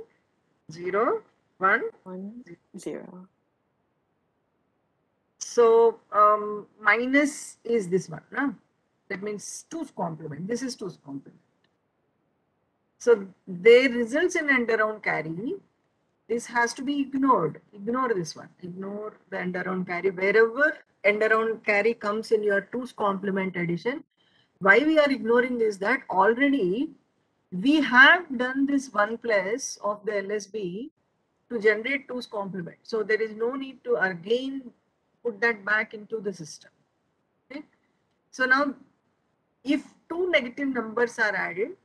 0 1. 1 0. So minus is this one. No? That means 2's complement. This is 2's complement. So they results in end around carry. This has to be ignored. Ignore this one. Ignore the end around carry. Wherever end around carry comes in your 2's complement addition, why we are ignoring is that already we have done this 1 plus of the LSB to generate 2's complement. So there is no need to again put that back into the system. Okay? So now if two negative numbers are added,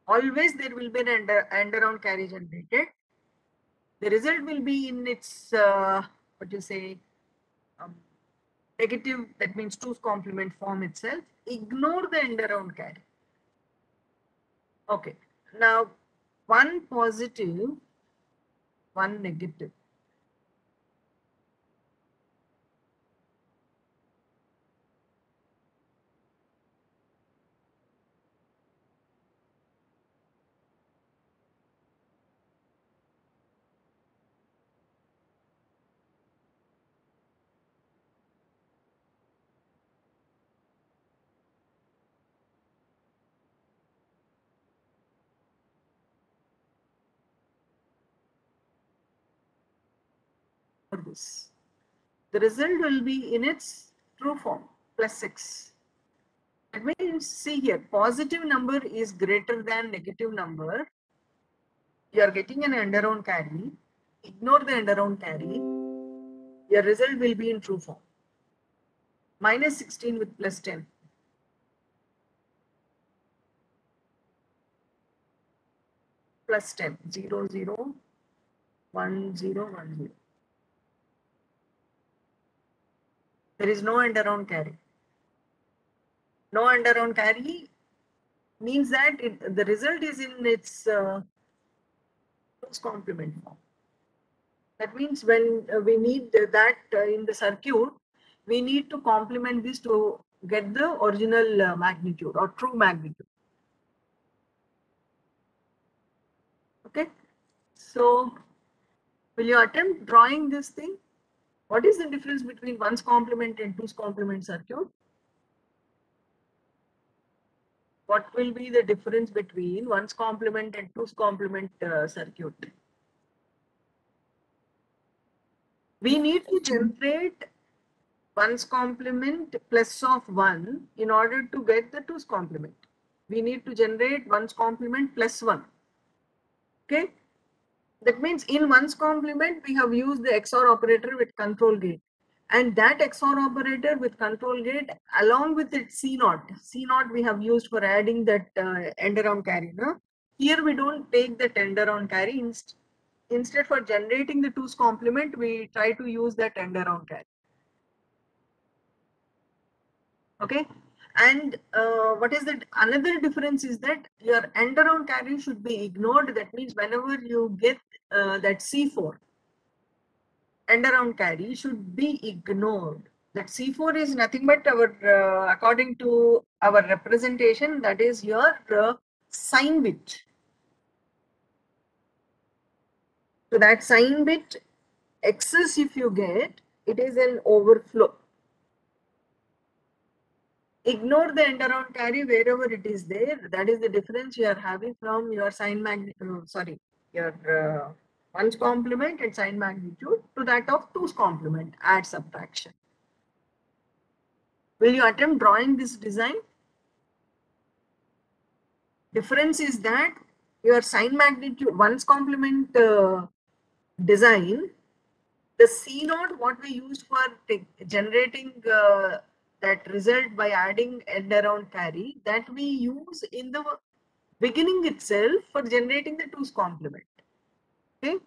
always there will be an end around carry generated. The result will be in its, what you say, negative, that means 2's complement form itself. Ignore the end around carry. Okay. Now, one positive, one negative. This. The result will be in its true form, plus 6. That means, see here, positive number is greater than negative number. You are getting an end around carry. Ignore the end around carry. Your result will be in true form. Minus 16 with plus 10. Plus 10. 0, 0, 1, 0, 1, 0. There is no end around carry. No end around carry means that the result is in its complement form. That means when we need that in the circuit, we need to complement this to get the original magnitude or true magnitude. Okay. So, will you attempt drawing this thing? What is the difference between 1's complement and 2's complement circuit? What will be the difference between 1's complement and 2's complement circuit? We need to generate 1's complement plus of 1 in order to get the 2's complement. We need to generate 1's complement plus 1. Okay. That means in 1's complement, we have used the XOR operator with control gate. And that XOR operator with control gate along with its C0. C0 we have used for adding that end around carry. No? Here we don't take that end around carry. Instead for generating the 2's complement, we try to use that end around carry. Okay. And what is that? Another difference is that your end around carry should be ignored. That means whenever you get that C4, end around carry should be ignored. That C4 is nothing but our, according to our representation, that is your sign bit. So that sign bit excess if you get, it is an overflow. Ignore the end around carry wherever it is there. That is the difference you are having from your sign magnitude, your 1's complement and sign magnitude to that of 2's complement, add subtraction. Will you attempt drawing this design? Difference is that your sign magnitude, 1's complement design, the C0, what we used for generating that result by adding end around carry, that we use in the beginning itself for generating the 2's complement. Okay.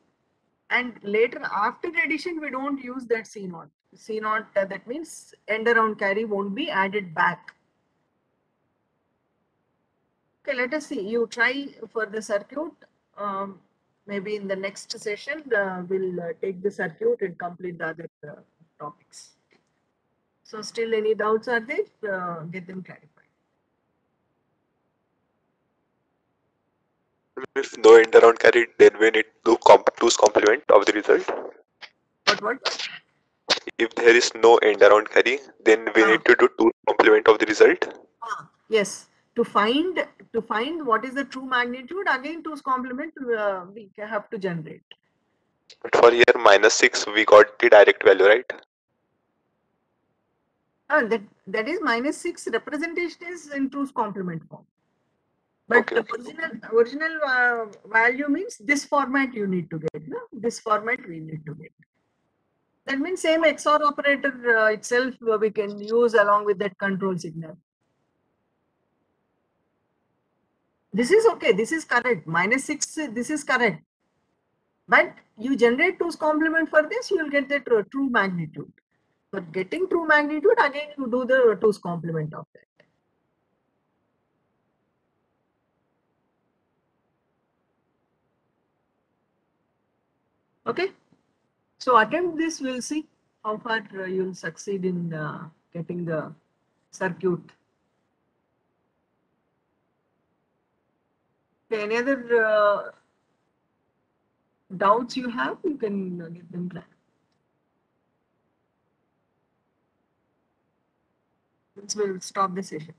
And later after addition, we don't use that C0. C0, that means end around carry won't be added back. Okay, let us see. You try for the circuit. Maybe in the next session, we'll take the circuit and complete the other topics. So still any doubts are there? Get them clarified. If no end around carry, then we need to two's complement of the result. What? If there is no end around carry, then we need to do two's complement of the result. Yes. To find what is the true magnitude, again two's complement we have to generate. But for here -6, we got the direct value, right? That is -6 representation is in two's complement form. But Okay. the original value means this format you need to get. No? This format we need to get. That means same XOR operator itself we can use along with that control signal. This is okay. This is correct. -6. This is correct. But you generate two's complement for this, you will get the true magnitude. For getting true magnitude, again you do the two's complement of that. Okay. So attempt this, we'll see how far you'll succeed in getting the circuit. Okay, any other doubts you have, you can get them clarified. We'll stop the session.